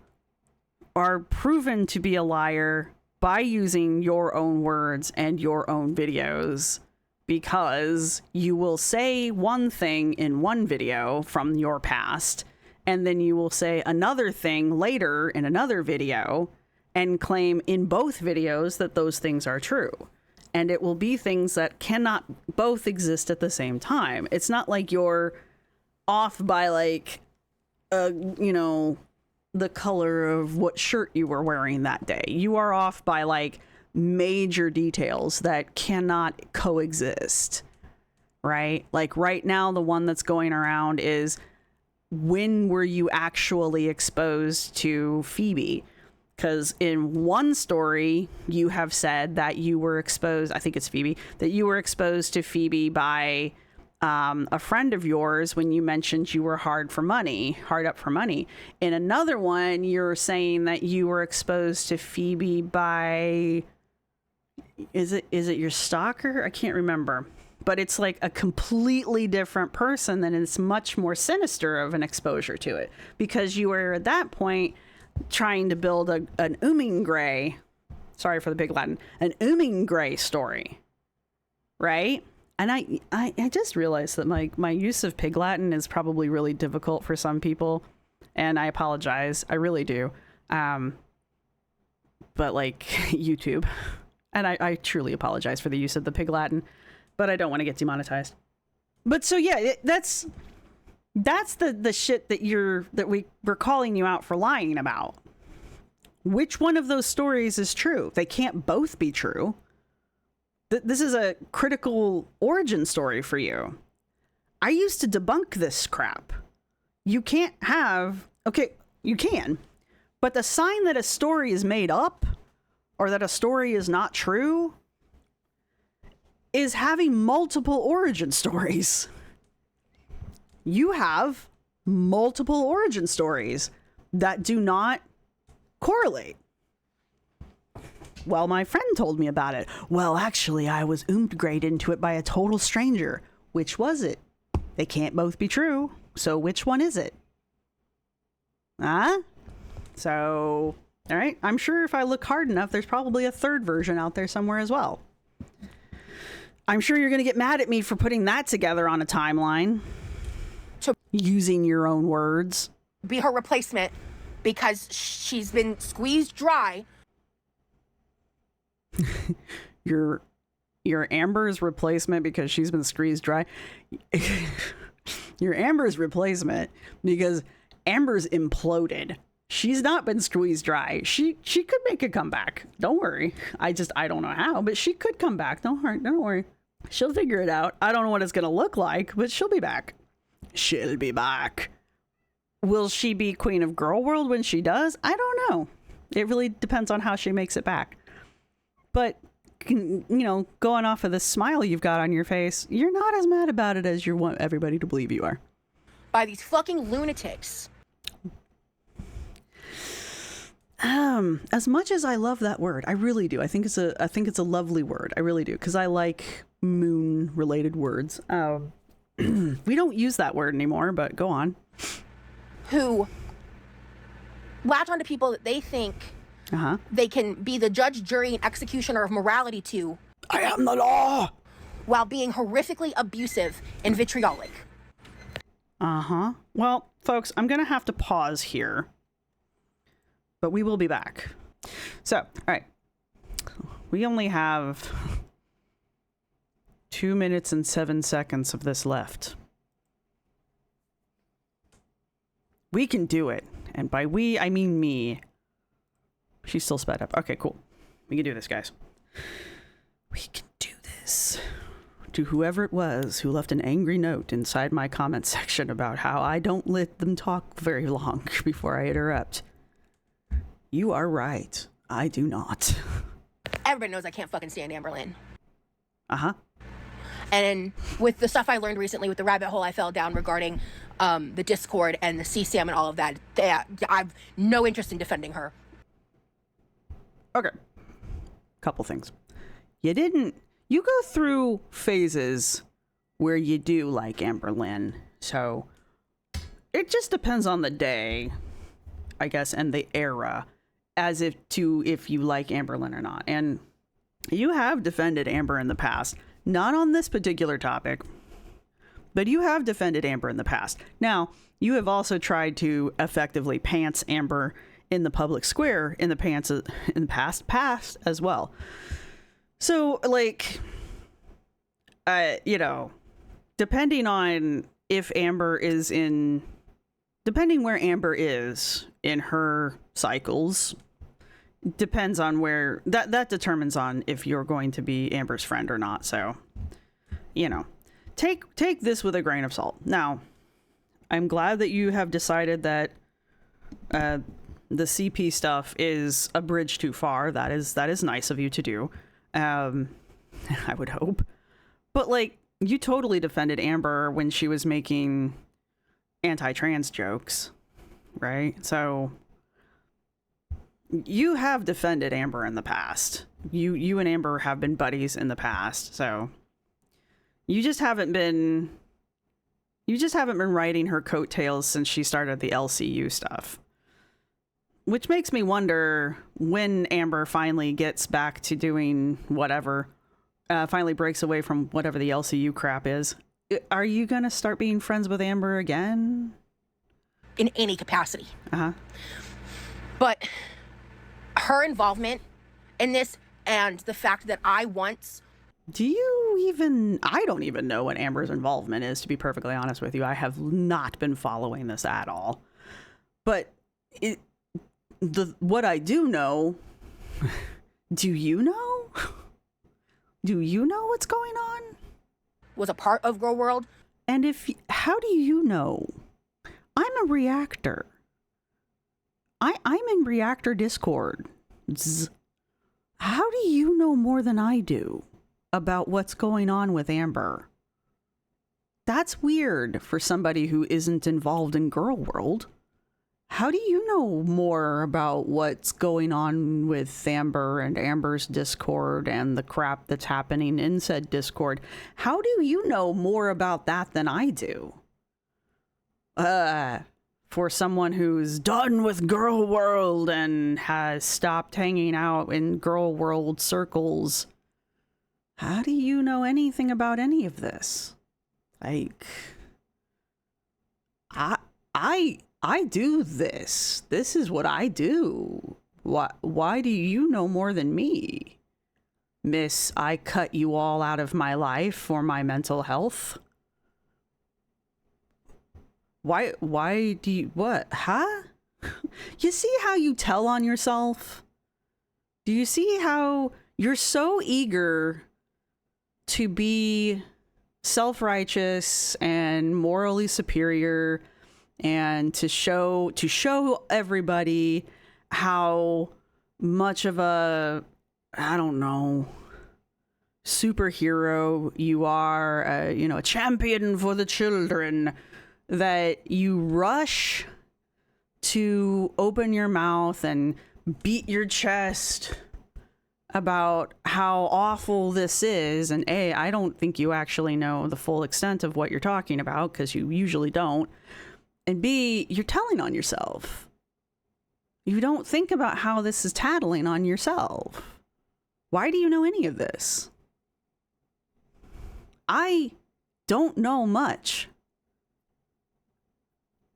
Speaker 2: are proven to be a liar by using your own words and your own videos, because you will say one thing in one video from your past, and then you will say another thing later in another video and claim in both videos that those things are true. And it will be things that cannot both exist at the same time. It's not like you're off by like, you know, the color of what shirt you were wearing that day. You are off by like major details that cannot coexist, right? Like right now, the one that's going around is, when were you actually exposed to Phoebe? Because in one story, you have said that you were exposed, I think it's Phoebe, that you were exposed to Phoebe by a friend of yours when you mentioned you were hard up for money. In another one, you're saying that you were exposed to Phoebe by, is it your stalker? I can't remember. But it's like a completely different person, and it's much more sinister of an exposure to it, because you were at that point trying to build an Umingray, sorry for the big Latin, an Umingray story, right? And I just realized that my use of Pig Latin is probably really difficult for some people, and I apologize. I really do. But like YouTube, and I truly apologize for the use of the Pig Latin, but I don't want to get demonetized. But so yeah, that's the shit that we're calling you out for lying about. Which one of those stories is true? They can't both be true. This is a critical origin story for you. I used to debunk this crap. You can't have, okay, you can, but the sign that a story is made up or that a story is not true is having multiple origin stories. You have multiple origin stories that do not correlate. Well, my friend told me about it. Well, actually, I was grayed into it by a total stranger. Which was it? They can't both be true. So which one is it? Huh? So, all right. I'm sure if I look hard enough, there's probably a third version out there somewhere as well. I'm sure you're going to get mad at me for putting that together on a timeline. Using your own words.
Speaker 3: Be her replacement because she's been squeezed dry.
Speaker 2: Your Amber's replacement because she's been squeezed dry. Your Amber's replacement because Amber's imploded. She's not been squeezed dry. She could make a comeback. Don't worry. I don't know how, but she could come back. Don't worry. She'll figure it out. I don't know what it's gonna look like, but she'll be back. She'll be back. Will she be Queen of Girl World when she does? I don't know. It really depends on how she makes it back. But, you know, going off of the smile you've got on your face, you're not as mad about it as you want everybody to believe you are.
Speaker 3: By these fucking lunatics.
Speaker 2: As much as I love that word, I really do. I think it's a lovely word. I really do, because I like moon related words. We don't use that word anymore, but go on.
Speaker 3: Who latch onto people that they think they can be the judge, jury, and executioner of morality to.
Speaker 2: I am the law!
Speaker 3: While being horrifically abusive and vitriolic.
Speaker 2: Well, folks, I'm going to have to pause here. But we will be back. So, all right. We only have 2 minutes and 7 seconds of this left. We can do it. And by we, I mean me. She's still sped up. Okay, cool. We can do this, guys. We can do this. To whoever it was who left an angry note inside my comment section about how I don't let them talk very long before I interrupt. You are right. I do not.
Speaker 3: Everybody knows I can't fucking stand Amberlynn.
Speaker 4: And with the stuff I learned recently with the rabbit hole I fell down regarding the Discord and the CSAM and all of that, I've no interest in defending her.
Speaker 2: Okay. Couple things. You go through phases where you do like Amberlynn. So it just depends on the day, I guess, and the era. as if you like Amberlynn or not. And you have defended Amber in the past, not on this particular topic, but you have defended Amber in the past. Now, you have also tried to effectively pants Amber in the public square in the past as well. So, like, depending on depending where Amber is in her cycles, depends on where that determines on if you're going to be Amber's friend or not. So, take this with a grain of salt. Now, I'm glad that you have decided that the CP stuff is a bridge too far. That is nice of you to do. I would hope. But, like, you totally defended Amber when she was making anti-trans jokes, right? So you have defended Amber in the past. You and Amber have been buddies in the past. So you just haven't been riding her coattails since she started the LCU stuff. Which makes me wonder when Amber finally gets back to doing whatever, finally breaks away from whatever the LCU crap is. Are you going to start being friends with Amber again?
Speaker 4: In any capacity.
Speaker 2: Uh-huh.
Speaker 4: But her involvement in this and the fact that I once...
Speaker 2: I don't even know what Amber's involvement is, to be perfectly honest with you. I have not been following this at all. But what I do know, do you know? Do you know what's going on?
Speaker 4: Was a part of Girl World.
Speaker 2: And how do you know? I'm a reactor. I'm in reactor Discord. How do you know more than I do about what's going on with Amber? That's weird for somebody who isn't involved in Girl World. How do you know more about what's going on with Amber and Amber's Discord and the crap that's happening in said Discord? How do you know more about that than I do? For someone who's done with Girl World and has stopped hanging out in Girl World circles, how do you know anything about any of this? Like, I do this. This is what I do. Why do you know more than me? Miss, I cut you all out of my life for my mental health. Why do you, what? Huh? You see how you tell on yourself? Do you see how you're so eager to be self-righteous and morally superior and to show everybody how much of a, I don't know, superhero you are, a champion for the children, that you rush to open your mouth and beat your chest about how awful this is. And A, I don't think you actually know the full extent of what you're talking about, because you usually don't. And B, you're telling on yourself. You don't think about how this is tattling on yourself. Why do you know any of this? I don't know much,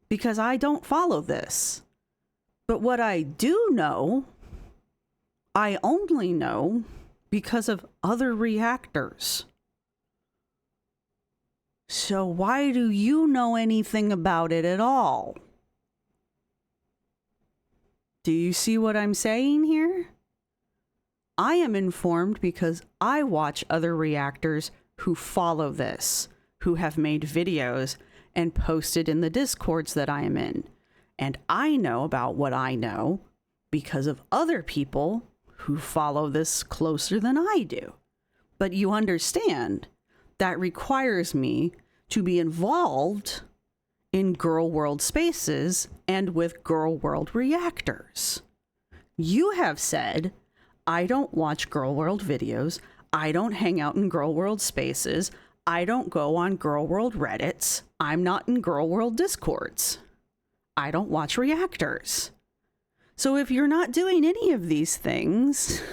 Speaker 2: because I don't follow this. But what I do know, I only know because of other reactors. So why do you know anything about it at all? Do you see what I'm saying here? I am informed because I watch other reactors who follow this, who have made videos and posted in the Discords that I am in. And I know about what I know because of other people who follow this closer than I do. But you understand, that requires me to be involved in Girl World spaces and with Girl World reactors. You have said, I don't watch Girl World videos, I don't hang out in Girl World spaces, I don't go on Girl World Reddits, I'm not in Girl World Discords, I don't watch reactors. So if you're not doing any of these things,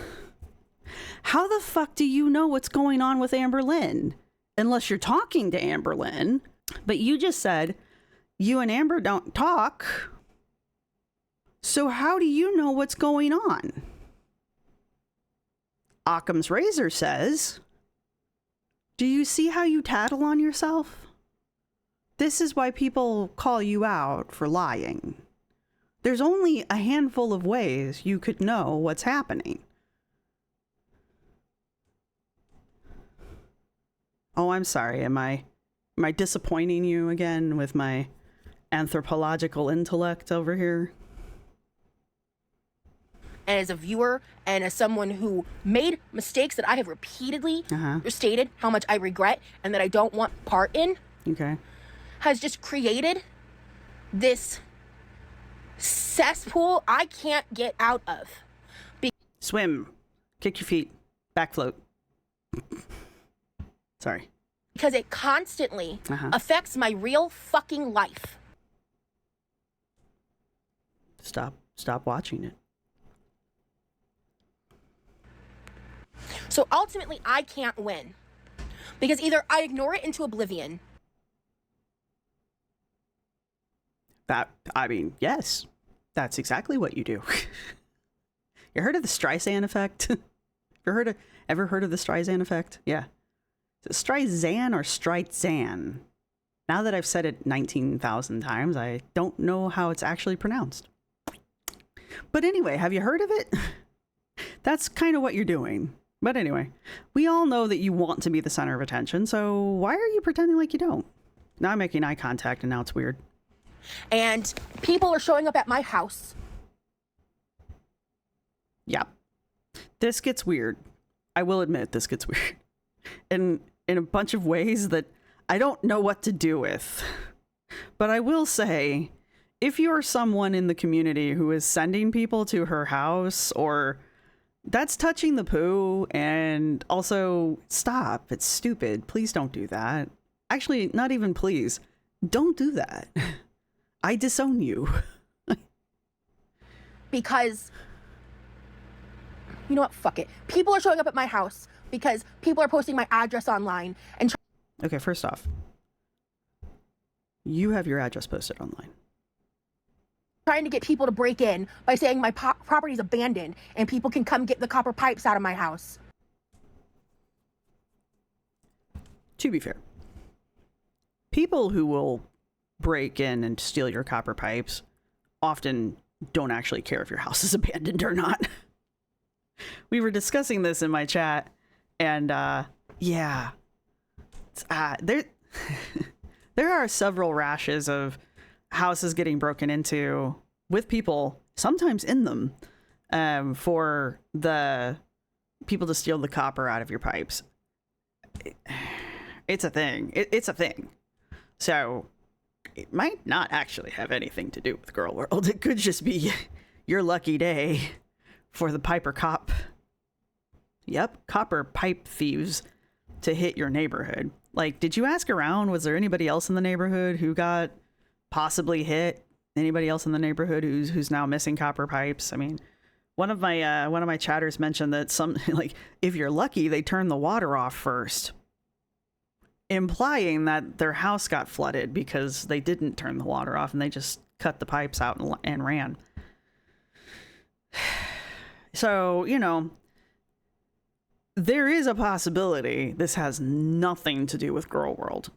Speaker 2: how the fuck do you know what's going on with Amberlynn? Unless you're talking to Amberlynn. But you just said you and Amber don't talk. So how do you know what's going on? Occam's razor says, do you see how you tattle on yourself? This is why people call you out for lying. There's only a handful of ways you could know what's happening. Oh, I'm sorry. Am I disappointing you again with my anthropological intellect over here?
Speaker 4: And as a viewer and as someone who made mistakes that I have repeatedly stated how much I regret and that I don't want part in,
Speaker 2: Okay.
Speaker 4: has just created this cesspool I can't get out of.
Speaker 2: Swim. Kick your feet. Back float. Sorry.
Speaker 4: Because it constantly affects my real fucking life.
Speaker 2: Stop watching it.
Speaker 4: So ultimately, I can't win. Because either I ignore it into oblivion.
Speaker 2: Yes. That's exactly what you do. You heard of the Streisand effect? Ever heard of the Streisand effect? Yeah. Is it Streisand or Streisand? Now that I've said it 19,000 times, I don't know how it's actually pronounced. But anyway, have you heard of it? That's kind of what you're doing. But anyway, we all know that you want to be the center of attention, so why are you pretending like you don't? Now I'm making eye contact and now it's weird.
Speaker 4: And people are showing up at my house.
Speaker 2: Yeah. This gets weird. I will admit this gets weird. In a bunch of ways that I don't know what to do with. But I will say, if you're someone in the community who is sending people to her house, or that's touching the poo, and also stop. It's stupid. Please don't do that. Actually, not even please. Don't do that. I disown you.
Speaker 4: Because, you know what? Fuck it. People are showing up at my house because people are posting my address online and
Speaker 2: Okay, first off, you have your address posted online.
Speaker 4: trying to get people to break in by saying my property is abandoned and people can come get the copper pipes out of my house.
Speaker 2: To be fair, people who will break in and steal your copper pipes often don't actually care if your house is abandoned or not. We were discussing this in my chat, and yeah, there there are several rashes of houses getting broken into with people sometimes in them for the people to steal the copper out of your pipes. It's a thing. It's a thing. So it might not actually have anything to do with Girl World. It could just be your lucky day for the Piper Cop. Yep, copper pipe thieves to hit your neighborhood. Like, did you ask around? Was there anybody else in the neighborhood who got possibly hit? Anybody else in the neighborhood who's now missing copper pipes? I mean, one of my chatters mentioned that some, like, if you're lucky, they turn the water off first, implying that their house got flooded because they didn't turn the water off and they just cut the pipes out and ran. So, you know, there is a possibility this has nothing to do with Girl World.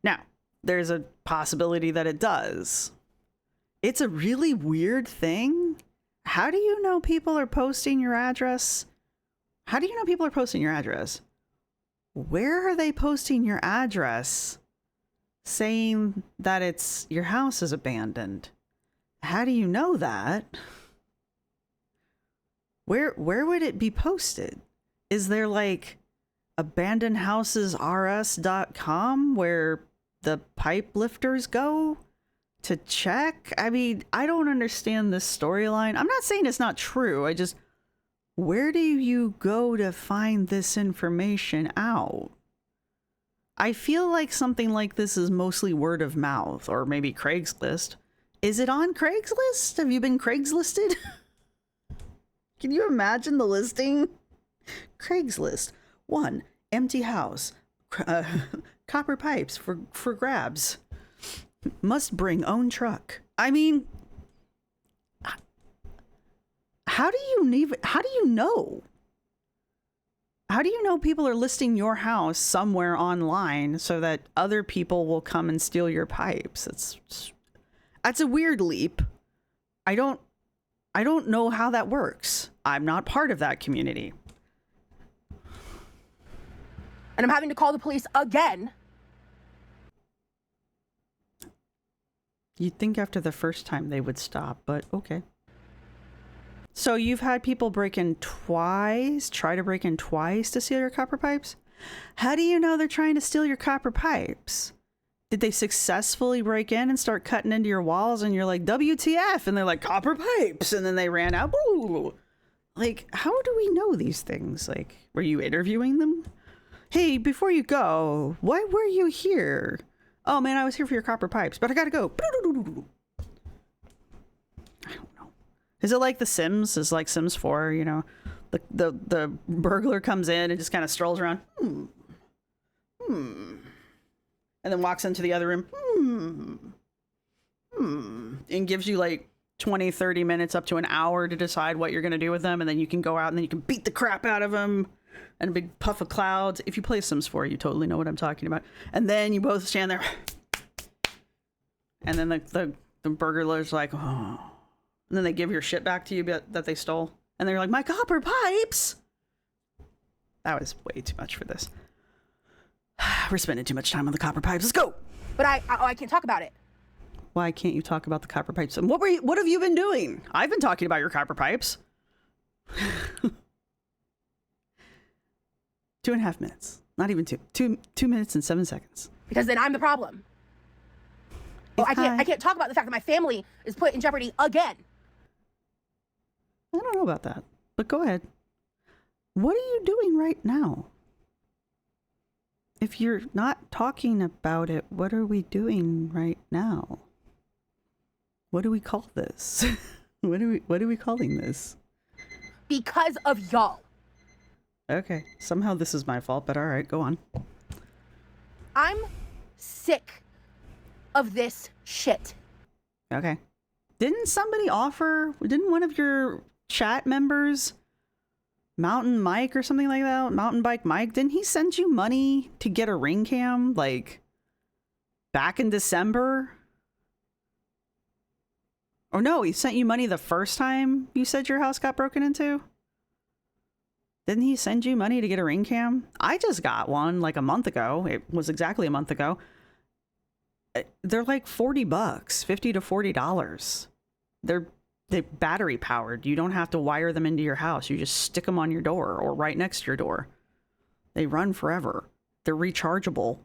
Speaker 2: Now, there's a possibility that it does. It's a really weird thing. How do you know people are posting your address? How do you know people are posting your address? Where are they posting your address saying that it's your house is abandoned? How do you know that? Where would it be posted? Is there like abandonedhousesrs.com where the pipe lifters go to check? I mean, I don't understand this storyline. I'm not saying it's not true. Where do you go to find this information out? I feel like something like this is mostly word of mouth or maybe Craigslist. Is it on Craigslist? Have you been Craigslisted? Can you imagine the listing? Craigslist. 1. Empty house. Copper pipes for grabs. Must bring own truck. I mean, how do you know? How do you know people are listing your house somewhere online so that other people will come and steal your pipes? That's a weird leap. I don't know how that works. I'm not part of that community.
Speaker 4: And I'm having to call the police again.
Speaker 2: You'd think after the first time they would stop, but okay. So you've had people try to break in twice to steal your copper pipes? How do you know they're trying to steal your copper pipes? Did they successfully break in and start cutting into your walls and you're like, WTF? And they're like, copper pipes. And then they ran out. Ooh. Like, how do we know these things? Like, were you interviewing them? Hey, before you go, why were you here? Oh man, I was here for your copper pipes, but I gotta go. I don't know. Is it like The Sims? Is like Sims 4, you know? The burglar comes in and just kind of strolls around. And then walks into the other room. And gives you like 20, 30 minutes up to an hour to decide what you're going to do with them. And then you can go out and then you can beat the crap out of them. And a big puff of clouds. If you play Sims 4, you totally know what I'm talking about. And then you both stand there. And then the burglar's like, oh. And then they give your shit back to you that they stole. And they're like, my copper pipes. That was way too much for this. We're spending too much time on the copper pipes. Let's go.
Speaker 4: But I can't talk about it.
Speaker 2: Why can't you talk about the copper pipes? And what have you been doing? I've been talking about your copper pipes. 2.5 minutes. Not even 2 minutes and 7 seconds.
Speaker 4: Because then I'm the problem. I can't talk about the fact that my family is put in jeopardy again.
Speaker 2: I don't know about that, but go ahead. What are you doing right now? If you're not talking about it, what are we doing right now? What do we call this? What are we calling this?
Speaker 4: Because of y'all.
Speaker 2: Okay, somehow this is my fault, but all right, go on.
Speaker 4: I'm sick of this shit.
Speaker 2: Okay. Didn't one of your chat members, Mountain Mike or something like that, Mountain Bike Mike, didn't he send you money to get a ring cam, like, back in December? Or no, he sent you money the first time you said your house got broken into? Didn't he send you money to get a ring cam? I just got one like a month ago. It was exactly a month ago. They're like $40, $50 to $40. They're battery powered. You don't have to wire them into your house. You just stick them on your door or right next to your door. They run forever. They're rechargeable.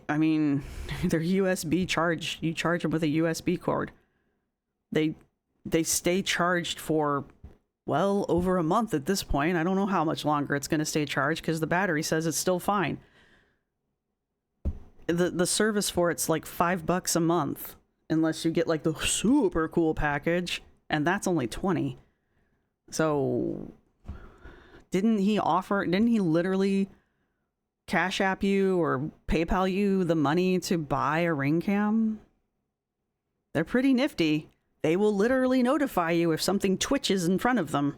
Speaker 2: I mean, they're USB charged. You charge them with a USB cord. They stay charged for, well, over a month at this point. I don't know how much longer it's going to stay charged because the battery says it's still fine. The service for it's like $5 a month, unless you get like the super cool package, and that's only $20. So didn't he literally Cash App you or PayPal you the money to buy a ring cam? They're pretty nifty. They will literally notify you if something twitches in front of them.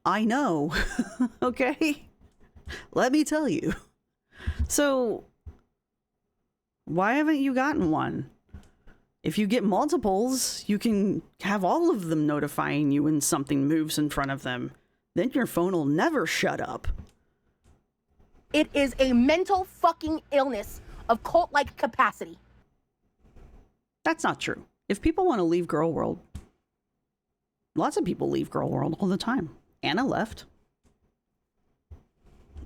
Speaker 2: I know. Okay? Let me tell you. So why haven't you gotten one? If you get multiples, you can have all of them notifying you when something moves in front of them. Then your phone will never shut up.
Speaker 4: It is a mental fucking illness of cult-like capacity.
Speaker 2: That's not true. If people want to leave Girl World, lots of people leave Girl World all the time. Anna left.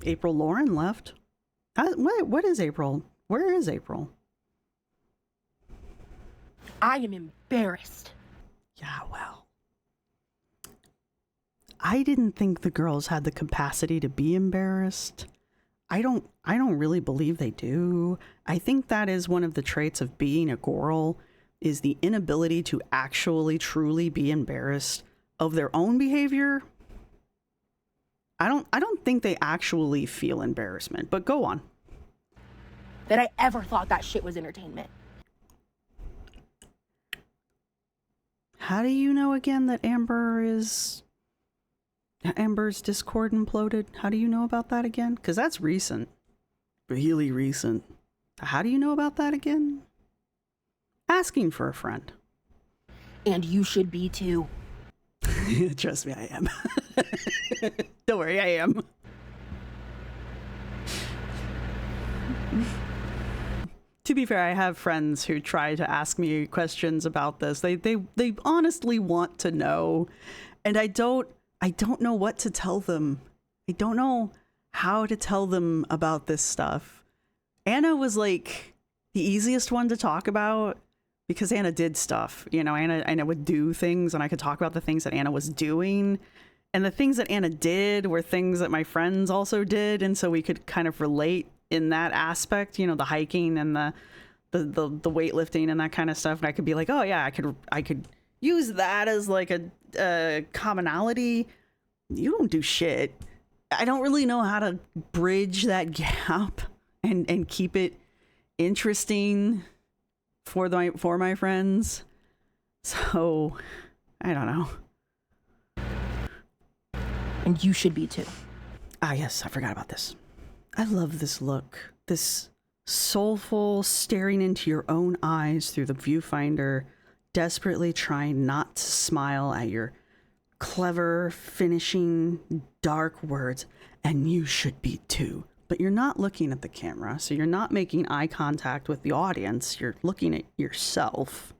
Speaker 2: April Lauren left. What is April? Where is April?
Speaker 4: I am embarrassed.
Speaker 2: Yeah, well. I didn't think the girls had the capacity to be embarrassed. I don't really believe they do. I think that is one of the traits of being a Gorl, is the inability to actually truly be embarrassed of their own behavior. I don't think they actually feel embarrassment, but go on.
Speaker 4: That I ever thought that shit was entertainment.
Speaker 2: How do you know again that Amber's Discord imploded? How do you know about that again? Because that's recent. Really recent. How do you know about that again? Asking for a friend.
Speaker 4: And you should be too.
Speaker 2: Trust me, I am. Don't worry, I am. To be fair, I have friends who try to ask me questions about this. They honestly want to know, and I don't know what to tell them. I don't know how to tell them about this stuff. Anna was like the easiest one to talk about because Anna did stuff. You know, Anna would do things, and I could talk about the things that Anna was doing. And the things that Anna did were things that my friends also did, and so we could kind of relate in that aspect, you know, the hiking and the weightlifting and that kind of stuff. And I could be like, oh yeah, I could use that as like a commonality. You don't do shit. I don't really know how to bridge that gap and keep it interesting for my friends. So I don't know.
Speaker 4: And you should be too.
Speaker 2: Ah, yes, I forgot about this. I love this look. This soulful staring into your own eyes through the viewfinder, desperately trying not to smile at your clever, finishing, dark words. And you should be too. But you're not looking at the camera, so you're not making eye contact with the audience. You're looking at yourself.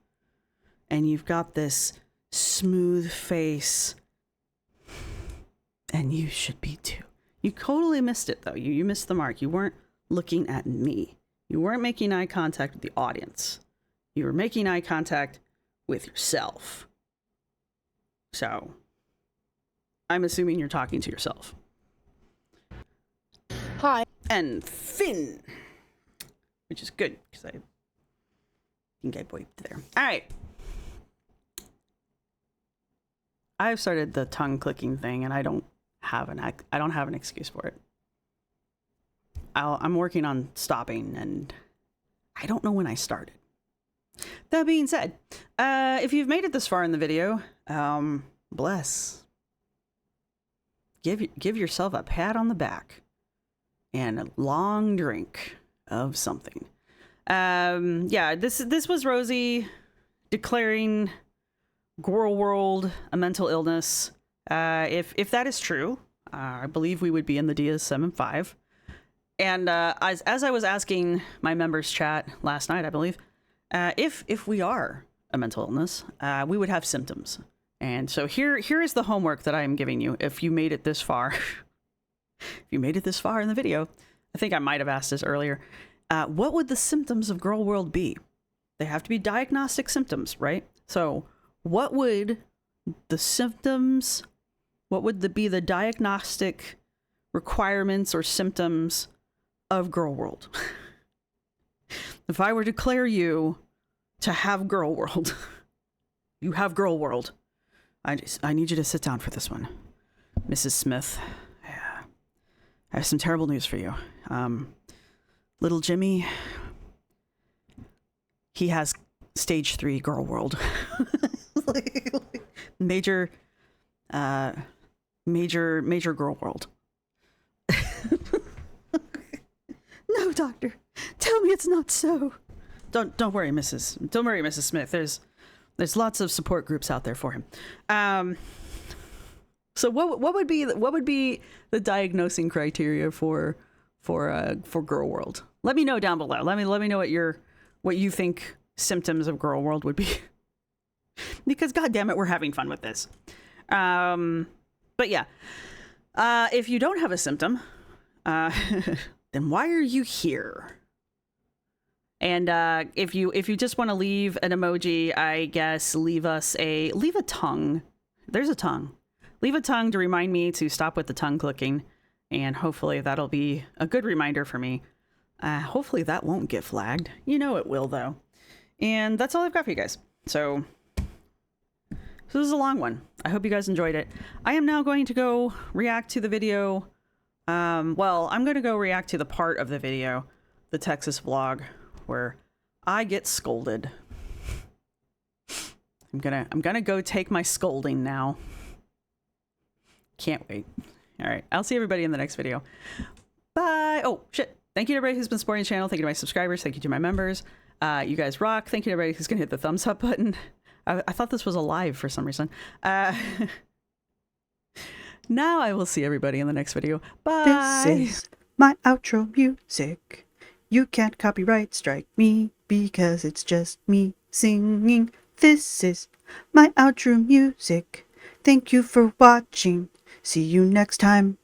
Speaker 2: And you've got this smooth face. And you should be too. You totally missed it, though. You missed the mark. You weren't looking at me. You weren't making eye contact with the audience. You were making eye contact with yourself. So, I'm assuming you're talking to yourself.
Speaker 4: Hi.
Speaker 2: And Finn. Which is good, because I think I wiped there. All right. I've started the tongue clicking thing, and I don't have an excuse for it. I'm working on stopping, and I don't know when I started. That being said, if you've made it this far in the video, bless. Give yourself a pat on the back and a long drink of something. Yeah, this was Rosee declaring Gorl World a mental illness. If that is true, I believe we would be in the DSM-5. And as I was asking my members chat last night, I believe, if we are a mental illness, we would have symptoms. And so here is the homework that I am giving you. If you made it this far, if you made it this far in the video, I think I might have asked this earlier. What would the symptoms of Gorl World be? They have to be diagnostic symptoms, right? So what would the symptoms, what would be the diagnostic requirements or symptoms of Gorl World? If I were to declare you to have Gorl World, you have Gorl World. I need you to sit down for this one. Mrs. Smith, I have some terrible news for you. Little Jimmy, he has stage 3 Gorl World. Major Gorl World. No, doctor. Tell me it's not so. Don't worry, Mrs. Smith. There's lots of support groups out there for him. So what would be the diagnosing criteria for Gorl World? Let me know down below. Let me know what you think symptoms of Gorl World would be. Because goddammit, we're having fun with this. But yeah, if you don't have a symptom, then why are you here? And if you just want to leave an emoji, I guess leave a tongue. There's a tongue. Leave a tongue to remind me to stop with the tongue clicking, and hopefully that'll be a good reminder for me. Hopefully that won't get flagged. You know it will, though. And that's all I've got for you guys. So this is a long one. I hope you guys enjoyed it. I am now going to go react to the video. Well, I'm going to go react to the part of the video, the Texas vlog, where I get scolded. I'm gonna go take my scolding now. Can't wait. All right, I'll see everybody in the next video. Bye. Oh shit! Thank you to everybody who's been supporting the channel. Thank you to my subscribers. Thank you to my members. You guys rock. Thank you to everybody who's gonna hit the thumbs up button. I thought this was a live for some reason. Now I will see everybody in the next video. Bye.
Speaker 1: This is my outro music. You can't copyright strike me because it's just me singing. This is my outro music. Thank you for watching. See you next time.